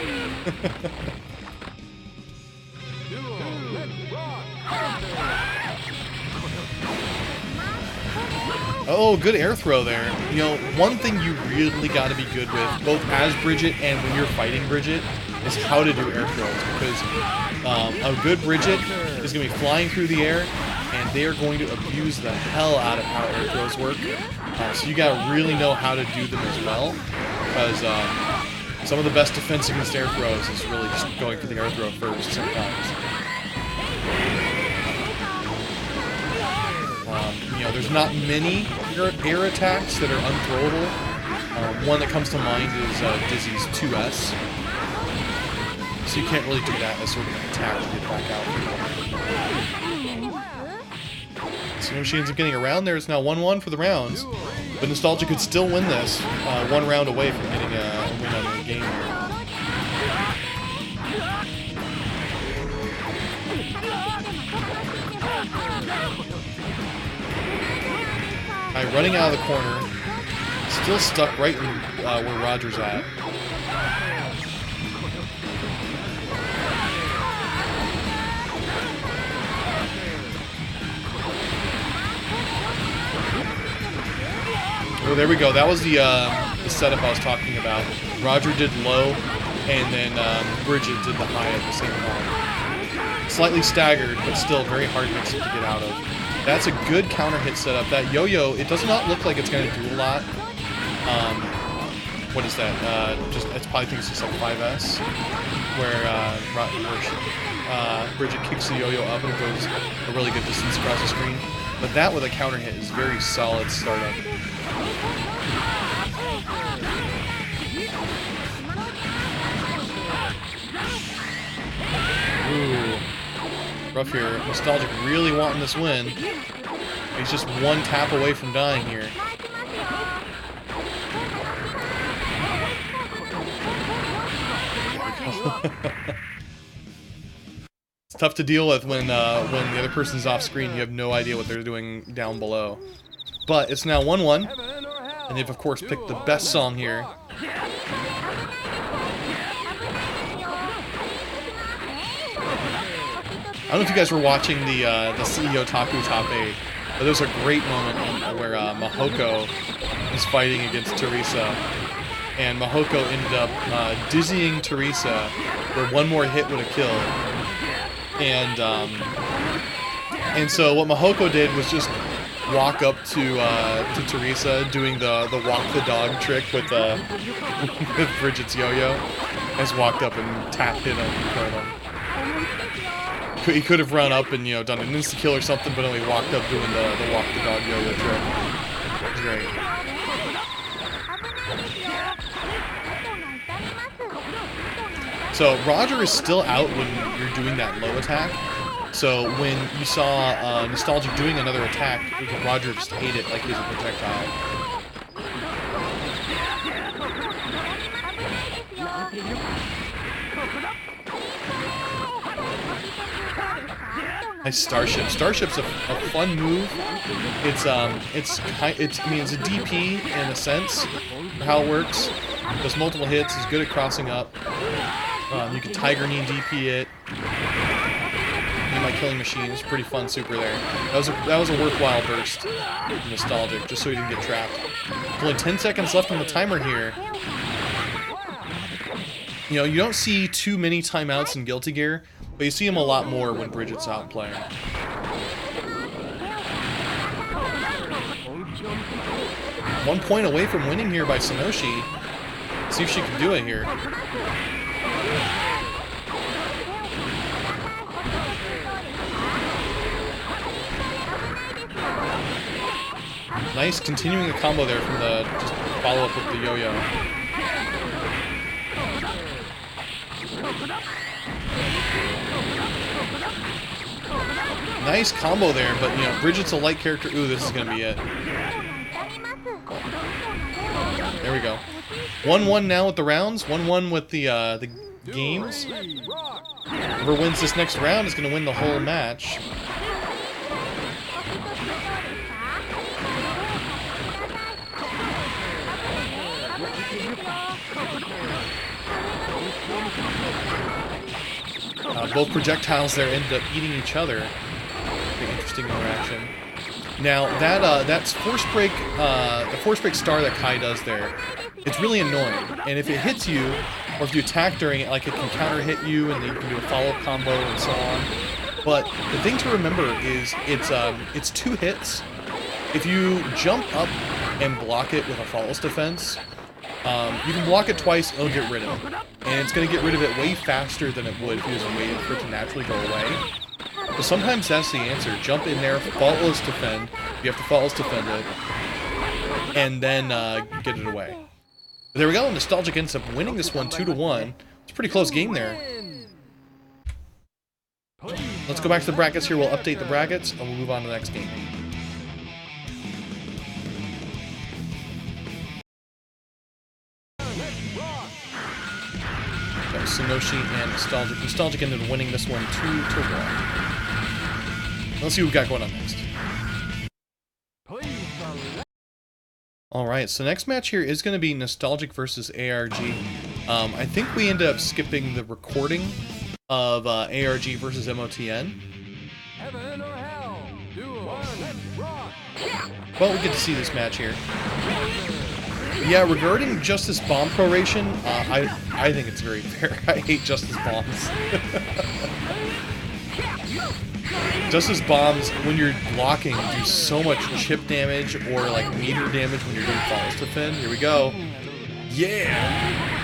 Oh, good air throw there. You know, one thing you really got to be good with, both as Bridget and when you're fighting Bridget, is how to do air throws. Because a good Bridget is going to be flying through the air, and they are going to abuse the hell out of how air throws work. So you gotta really know how to do them as well, because some of the best defense against air throws is really just going for the air throw first sometimes. You know, there's not many air attacks that are unthrowable. One that comes to mind is Dizzy's 2S. So you can't really do that as sort of an attack to get back out. Sanoshi ends up getting around there. It's now 1-1 for the rounds. But Nostalgia could still win this, one round away from getting a win on the game here. Running out of the corner. Still stuck right in where Roger's at. Oh, there we go. That was the setup I was talking about. Roger did low, and then Bridget did the high at the same time. Slightly staggered, but still very hard mix to get out of. That's a good counter hit setup. That yo-yo, it does not look like it's going to do a lot. What is that? It's probably thinks it's like 5S, where Bridget kicks the yo-yo up and it goes a really good distance across the screen. But that with a counter hit is very solid startup. Ooh. Rough here. Nostalgic really wanting this win. He's just one tap away from dying here. It's tough to deal with when the other person's off screen. You have no idea what they're doing down below. But it's now 1-1, and they've of course picked the best song here. I don't know if you guys were watching the CEO Taku Top 8, but there's a great moment where Mahoko is fighting against Teresa, and Mahoko ended up dizzying Teresa, where one more hit would have killed. And so what Mahoko did was just walk up to Teresa, doing the walk the dog trick with with Bridget's yo-yo. Just walked up and tapped him in front of him. He could have run up and, you know, done an insta-kill or something, but only walked up doing the walk the dog yo-yo trick. It's great. So Roger is still out when you're doing that low attack. So when you saw Nostalgic doing another attack, Roger just ate it like he was a projectile. Nice Starship. Starship's a fun move. It's I mean, it's a DP in a sense for how it works. Does multiple hits. Is good at crossing up. You can Tiger Knee DP it. Need my Killing Machine. It's a pretty fun super there. That was a worthwhile burst. Nostalgic, just so he didn't get trapped. There's only 10 seconds left on the timer here. You know, you don't see too many timeouts in Guilty Gear, but you see them a lot more when Bridget's out playing. 1 point away from winning here by Sanoshi. See if she can do it here. Nice, continuing the combo there from the just follow up with the yo-yo. Nice combo there, but you know, Bridget's a light character. Ooh, this is gonna be it. There we go. 1-1 now with the rounds. 1-1 with the games. Whoever wins this next round is gonna win the whole match. Both projectiles there ended up eating each other. Pretty interesting interaction. Now that's force break, the force break star that Kai does there. It's really annoying, and if it hits you, or if you attack during it, like it can counter hit you, and then you can do a follow-up combo and so on. But the thing to remember is it's 2 hits. If you jump up and block it with a false defense, you can block it twice, it'll get rid of it. And it's going to get rid of it way faster than it would if you just waited for it to naturally go away. So sometimes that's the answer. Jump in there, faultless defend. You have to faultless defend it. And then get it away. But there we go. Nostalgic ends up winning this one 2-1. It's a pretty close game there. Let's go back to the brackets here. We'll update the brackets, and we'll move on to the next game. Sanoshi and Nostalgic. Nostalgic ended up winning this one 2-1. Let's see what we got going on next. Alright, so next match here is going to be Nostalgic versus ARG. I think we ended up skipping the recording of ARG versus MOTN. But we get to see this match here. Yeah, regarding Justice Bomb proration, I think it's very fair. I hate Justice Bombs. Justice Bombs, when you're blocking, do so much chip damage or like meter damage when you're doing false defend. Here we go. Yeah!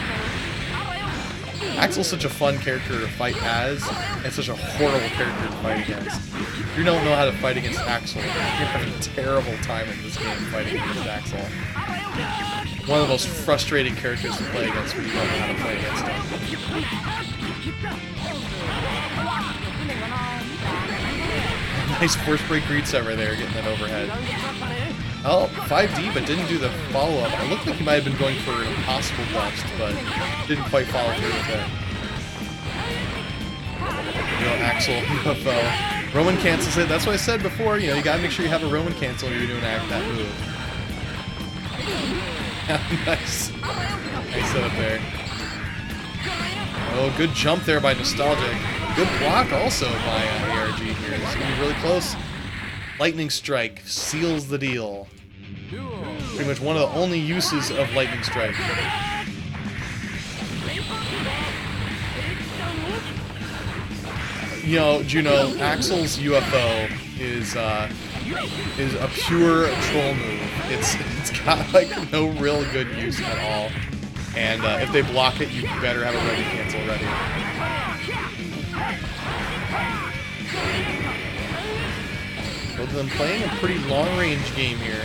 Axel's such a fun character to fight as, and such a horrible character to fight against. If you don't know how to fight against Axel, you're having a terrible time in this game fighting against Axel. One of the most frustrating characters to play against when you don't know how to play against him. Nice force break reset there, getting that overhead. Oh, 5D, but didn't do the follow-up. It looked like he might have been going for an impossible bust, but didn't quite follow through with it. You know, Axel, UFO. Roman cancels it. That's what I said before. You know, you gotta make sure you have a Roman cancel when you're doing that move. Nice. Nice setup there. Oh, good jump there by Nostalgic. Good block also by ARG here. This is going to be really close. Lightning Strike seals the deal. Pretty much one of the only uses of Lightning Strike. You know, Juno, Axel's UFO is a pure troll move. It's got like no real good use at all. And if they block it, you better have a ready cancel ready. Both of them playing a pretty long-range game here.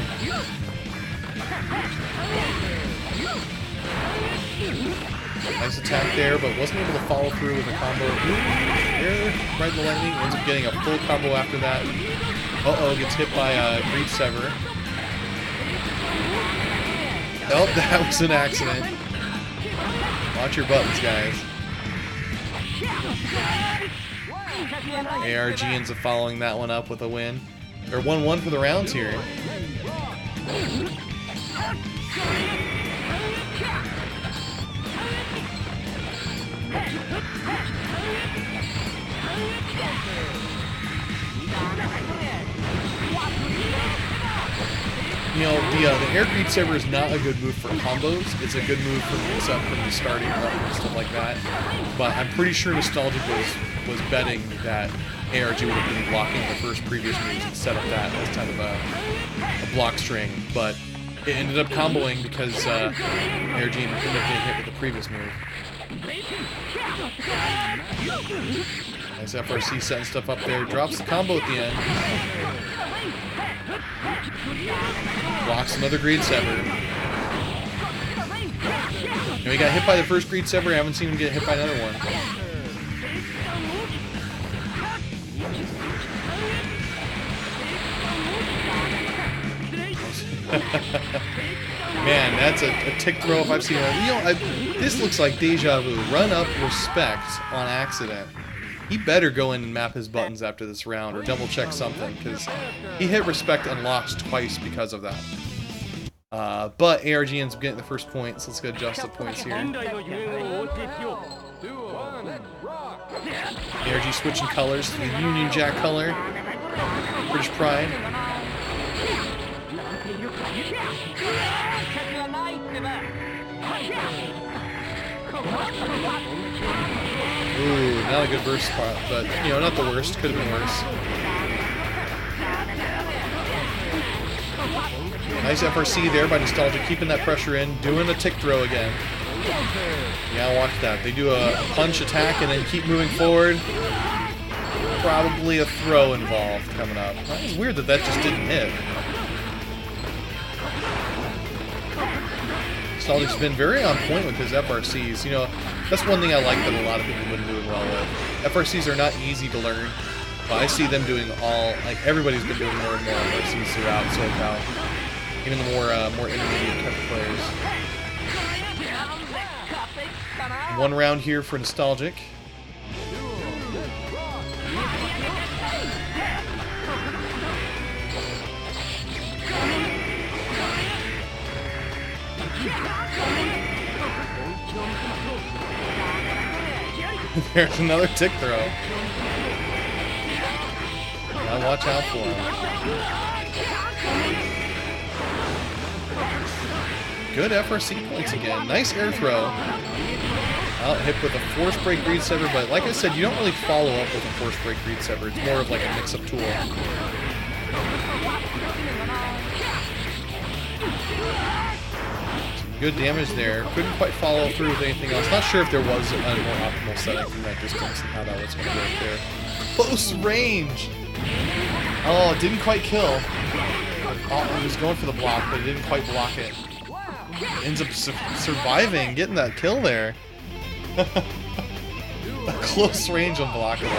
Nice attack there, but wasn't able to follow through with a combo. There, right in the lightning. Ends up getting a full combo after that. Uh-oh, gets hit by a Greed Sever. Oh, that was an accident. Watch your buttons, guys. ARG ends up following that one up with a win. They're 1-1 for the rounds here. You know, the air greed saber is not a good move for combos. It's a good move for mix-up from the starting level and stuff like that. But I'm pretty sure Nostalgic was betting that ARG would have been blocking the first previous moves and set up that as kind of a block string. But it ended up comboing because ARG ended up getting hit with the previous move. Nice FRC setting stuff up there. Drops the combo at the end. Blocks another greed sever. And we got hit by the first greed sever. I haven't seen him get hit by another one. Man, that's a tick throw if I've seen it. You know, this looks like deja vu. Run up respect on accident. He better go in and map his buttons after this round or double check something, because he hit respect and lost twice because of that. But ARG ends up getting the first point, so let's go adjust the points here. ARG switching colors to the Union Jack color. British Pride. Ooh, not a good burst spot, but, you know, not the worst. Could have been worse. Nice FRC there by Nostalgia, keeping that pressure in, doing a tick throw again. Yeah, watch that. They do a punch attack and then keep moving forward. Probably a throw involved coming up. It's weird that that just didn't hit. Nostalgic's been very on point with his FRCs. You know, that's one thing I like that a lot of people have been doing well with. FRCs are not easy to learn, but I see them doing like everybody's been doing more and more FRCs throughout SoCal. Even the more intermediate type of players. One round here for Nostalgic. There's another tick throw. Now watch out for him. Good FRC points again. Nice air throw. Out hit with a force break greed sever, but like I said, you don't really follow up with a force break greed sever. It's more of like a mix-up tool. Good damage there. Couldn't quite follow through with anything else. Not sure if there was a more optimal setting from that distance and how that was going to work there. Close range! Oh, it didn't quite kill. Oh, it was going for the block, but it didn't quite block it. Ends up surviving, getting that kill there. A close range on blockable.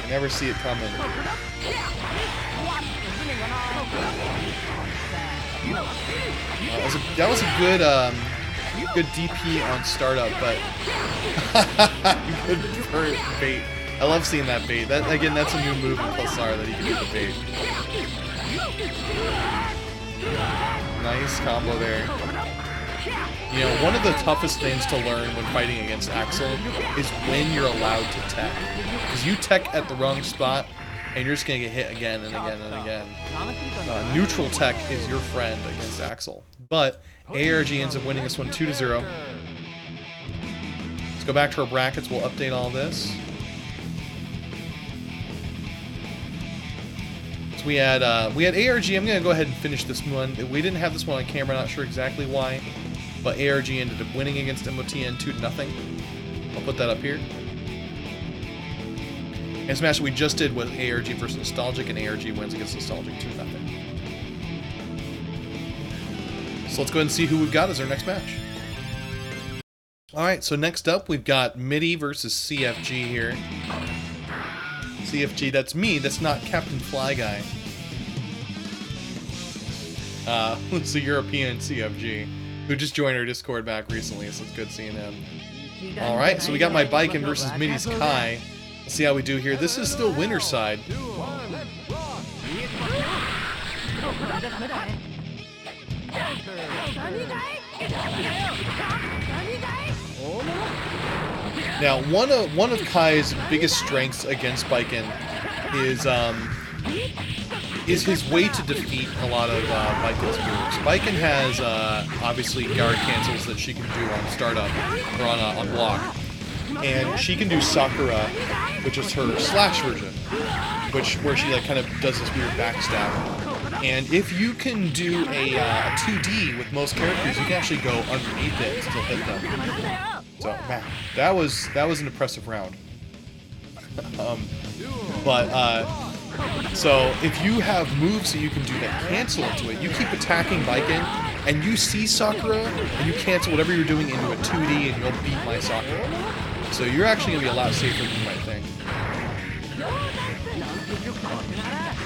I never see it coming. That was a good good DP on startup, but good bait. I love seeing that bait. That again, that's a new move in +R that he can do the bait. Nice combo there. You know, one of the toughest things to learn when fighting against Axel is when you're allowed to tech. Because you tech at the wrong spot, and you're just going to get hit again and again and again. Neutral tech is your friend against Axel. But ARG ends up winning this one 2-0. Let's go back to our brackets. We'll update all this. So we had ARG. I'm going to go ahead and finish this one. We didn't have this one on camera. Not sure exactly why. But ARG ended up winning against MOTN 2-0. I'll put that up here. And this match we just did was ARG versus Nostalgic, and ARG wins against Nostalgic 2-0. So let's go ahead and see who we've got as our next match. Alright, so next up we've got Midi versus CFG here. CFG, that's me, that's not Captain Fly Guy. It's a European CFG, who just joined our Discord back recently, so it's good seeing him. Alright, so we got my Baiken versus Midi's Kai. Let's see how we do here. This is still winner's side. Now, one of Kai's biggest strengths against Baiken is his way to defeat a lot of Baiken's moves. Baiken has obviously guard cancels that she can do on startup or on block, and she can do Sakura, which is her slash version, where she like kind of does this weird backstab. And if you can do a 2D with most characters, you can actually go underneath it and still hit them. So man, that was an impressive round. So if you have moves that you can do that cancel into it, you keep attacking Baiken, and you see Sakura, and you cancel whatever you're doing into a 2D, and you'll beat my Sakura. So you're actually going to be a lot safer than you might think.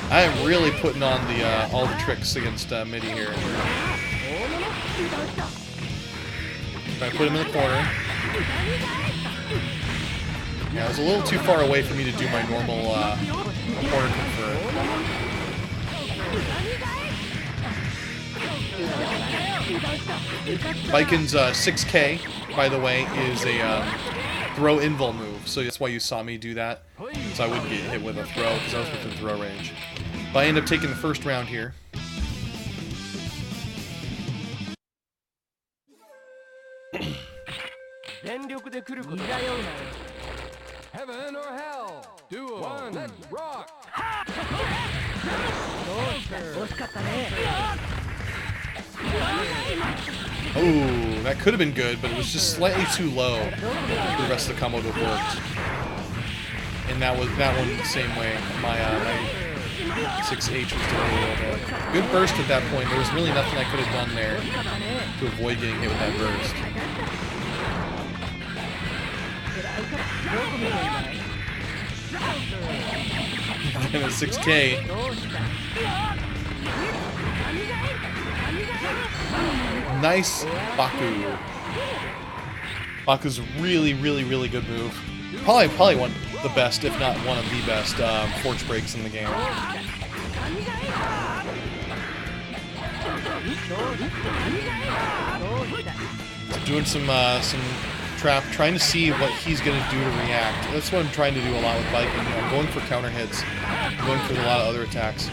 I am really putting on all the tricks against Midi here. Try to put him in the corner. Yeah, it was a little too far away for me to do my normal corner confer. Baiken's 6K, by the way, is a throw invul move, so that's why you saw me do that. So I wouldn't get hit with a throw, because I was within throw range. But I end up taking the first round here. Heaven or hell? Duo. One. Let's rock. Oh, that could have been good, but it was just slightly too low for the rest of the combo to have worked. And that one the same way. My 6H was doing a little bit. Good burst at that point. There was really nothing I could have done there to avoid getting hit with that burst. And a 6K. Nice Baku. Baku's really, really, really good move. Probably one of the best, if not one of the best, forge breaks in the game. Doing some trap, trying to see what he's going to do to react. That's what I'm trying to do a lot with Baiken. I'm going for counter hits. I'm going for a lot of other attacks.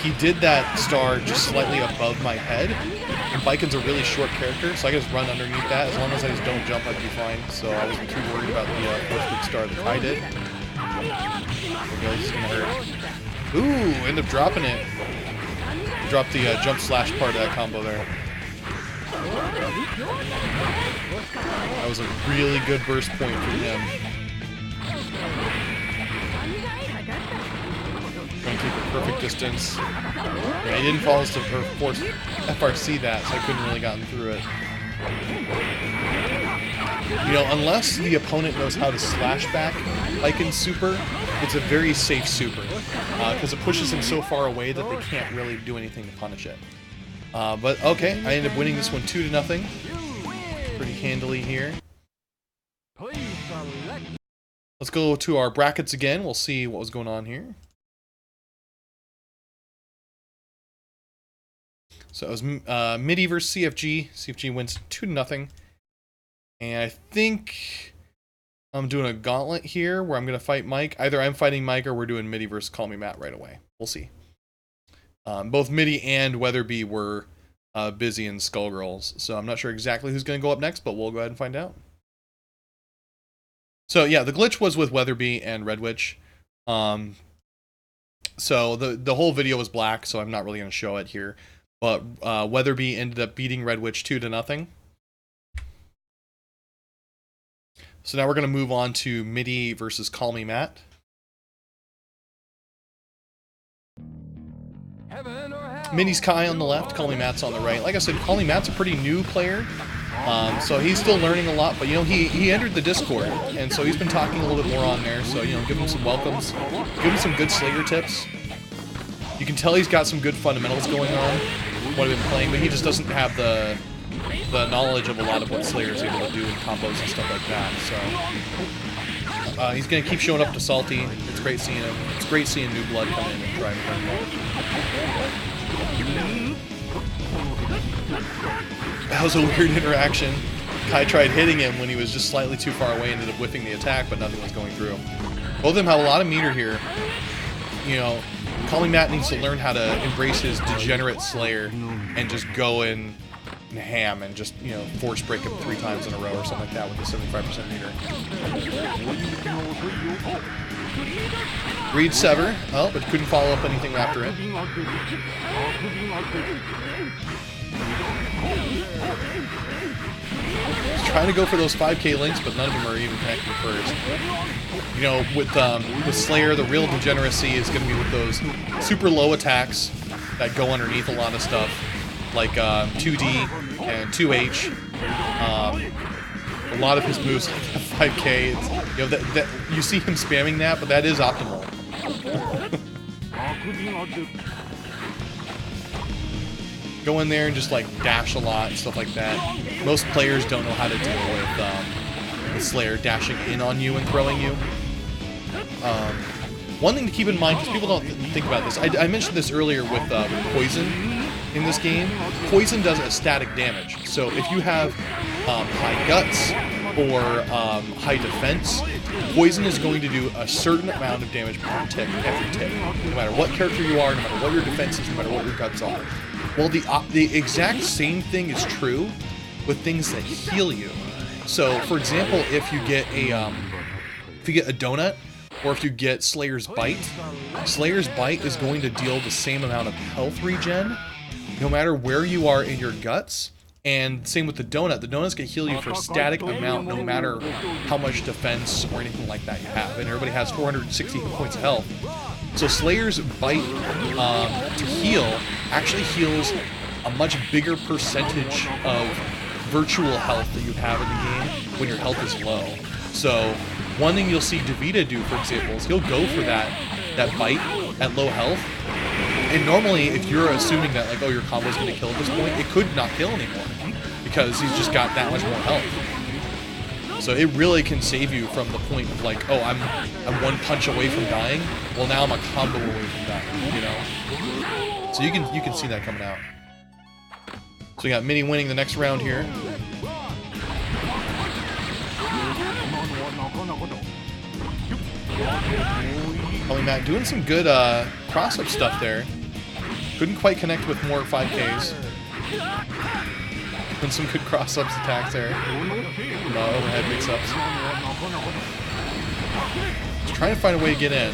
He did that star just slightly above my head, and Baiken's a really short character, so I can just run underneath that. As long as I just don't jump, I'd be fine. So I wasn't too worried about the first big star that I did. There we go, this is going to hurt. Ooh, end up dropping it. Dropped the jump slash part of that combo there. That was a really good burst point for him. Trying to keep a perfect distance. Yeah, he didn't fall to force FRC that, so I couldn't really gotten through it. You know, unless the opponent knows how to slash back Baiken's super, it's a very safe super. Because it pushes him so far away that they can't really do anything to punish it. But okay, I ended up winning this one 2-0. Pretty handily here. Let's go to our brackets again. We'll see what was going on here. So it was Midi versus CFG. CFG wins 2-0. And I think I'm doing a gauntlet here where I'm going to fight Mike. Either I'm fighting Mike or we're doing Midi versus CallMeMatt right away. We'll see. Both Midi and Weatherbee were busy in Skullgirls, so I'm not sure exactly who's going to go up next, but we'll go ahead and find out. So yeah, the glitch was with Weatherbee and Red Witch. So the whole video was black, so I'm not really going to show it here. But Weatherbee ended up beating Red Witch 2-0. So now we're going to move on to Midi versus CallMeMatt. Midi's Kai on the left, CallMeMatt's on the right. Like I said, CallMeMatt's a pretty new player, so he's still learning a lot. But, you know, he entered the Discord, and so he's been talking a little bit more on there. So, you know, give him some welcomes, give him some good Slayer tips. You can tell he's got some good fundamentals going on, what I've been playing, but he just doesn't have the the knowledge of a lot of what Slayer is able to do in combos and stuff like that. So he's gonna keep showing up to Salty. It's great seeing him. It's great seeing new blood come in and try and bring him. That was a weird interaction. Kai tried hitting him when he was just slightly too far away, ended up whiffing the attack, but nothing was going through. Both of them have a lot of meter here. You know, CallMeMatt needs to learn how to embrace his degenerate Slayer and just go in ham and just, you know, force break him 3 times in a row or something like that with the 75% meter. Reed Sever. Oh, but couldn't follow up anything after it. He's trying to go for those 5K links, but none of them are even connecting first. You know, with Slayer, the real degeneracy is going to be with those super low attacks that go underneath a lot of stuff, like 2D and 2H. A lot of his moves, like 5K, it's, you know, that you see him spamming that, but that is optimal. Go in there and just like dash a lot and stuff like that. Most players don't know how to deal with Slayer dashing in on you and throwing you. One thing to keep in mind, because people don't think about this, I mentioned this earlier with Poison in this game. Poison does a static damage. So if you have high guts or high defense, Poison is going to do a certain amount of damage per tick every tick. No matter what character you are, no matter what your defense is, no matter what your guts are. Well, the exact same thing is true with things that heal you. So, for example, if you get a donut, or if you get Slayer's Bite is going to deal the same amount of health regen, no matter where you are in your guts. And same with the donut. The donut's gonna heal you for a static amount, no matter how much defense or anything like that you have. And everybody has 460 hit points of health. So Slayer's Bite to heal actually heals a much bigger percentage of virtual health that you have in the game when your health is low. So one thing you'll see Davida do, for example, is he'll go for that bite at low health. And normally, if you're assuming that, like, oh, your combo's going to kill at this point, it could not kill anymore because he's just got that much more health. So it really can save you from the point of like, oh, I'm 1 punch away from dying. Well, now I'm a combo away from dying, you know. So you can see that coming out. So we got Midi winning the next round here. CallMeMatt doing some good cross-up stuff there. Couldn't quite connect with more 5Ks. And some good cross-ups attacks there. Overhead mix-ups. Just trying to find a way to get in.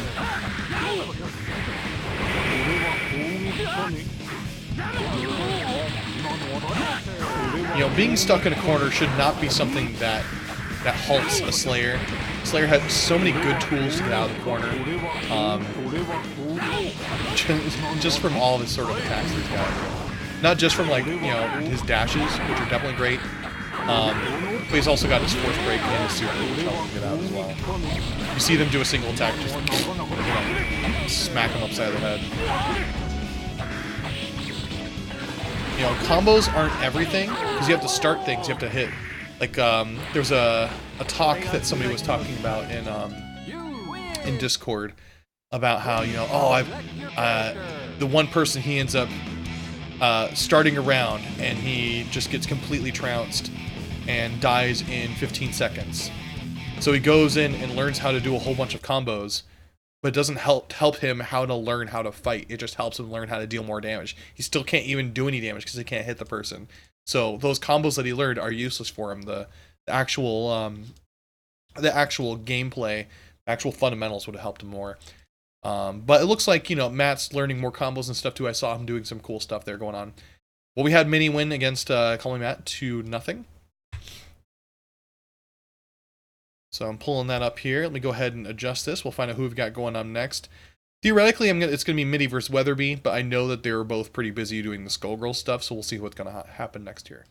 You know, being stuck in a corner should not be something that halts a Slayer. Slayer has so many good tools to get out of the corner. Just from all of his sort of attacks that he's got. Not just from, like, you know, his dashes, which are definitely great. But he's also got his force break and his super, which helps him get out as well. You see them do a single attack, just, you know, smack him upside the head. You know, combos aren't everything, because you have to start things, you have to hit. Like, there's a talk that somebody was talking about in Discord about how, you know, oh, the one person he ends up starting a round and he just gets completely trounced and dies in 15 seconds. So he goes in and learns how to do a whole bunch of combos, but it doesn't help him how to learn how to fight. It just helps him learn how to deal more damage. He still can't even do any damage because he can't hit the person. So those combos that he learned are useless for him. The actual gameplay, actual fundamentals would have helped him more. But it looks like, you know, Matt's learning more combos and stuff too. I saw him doing some cool stuff there going on. Well, we had Mini win against CallMeMatt 2-0. So I'm pulling that up here. Let me go ahead and adjust this. We'll find out who we've got going on next. Theoretically, it's going to be Midi versus Weatherbee, but I know that they were both pretty busy doing the Skullgirl stuff, so we'll see what's going to happen next here.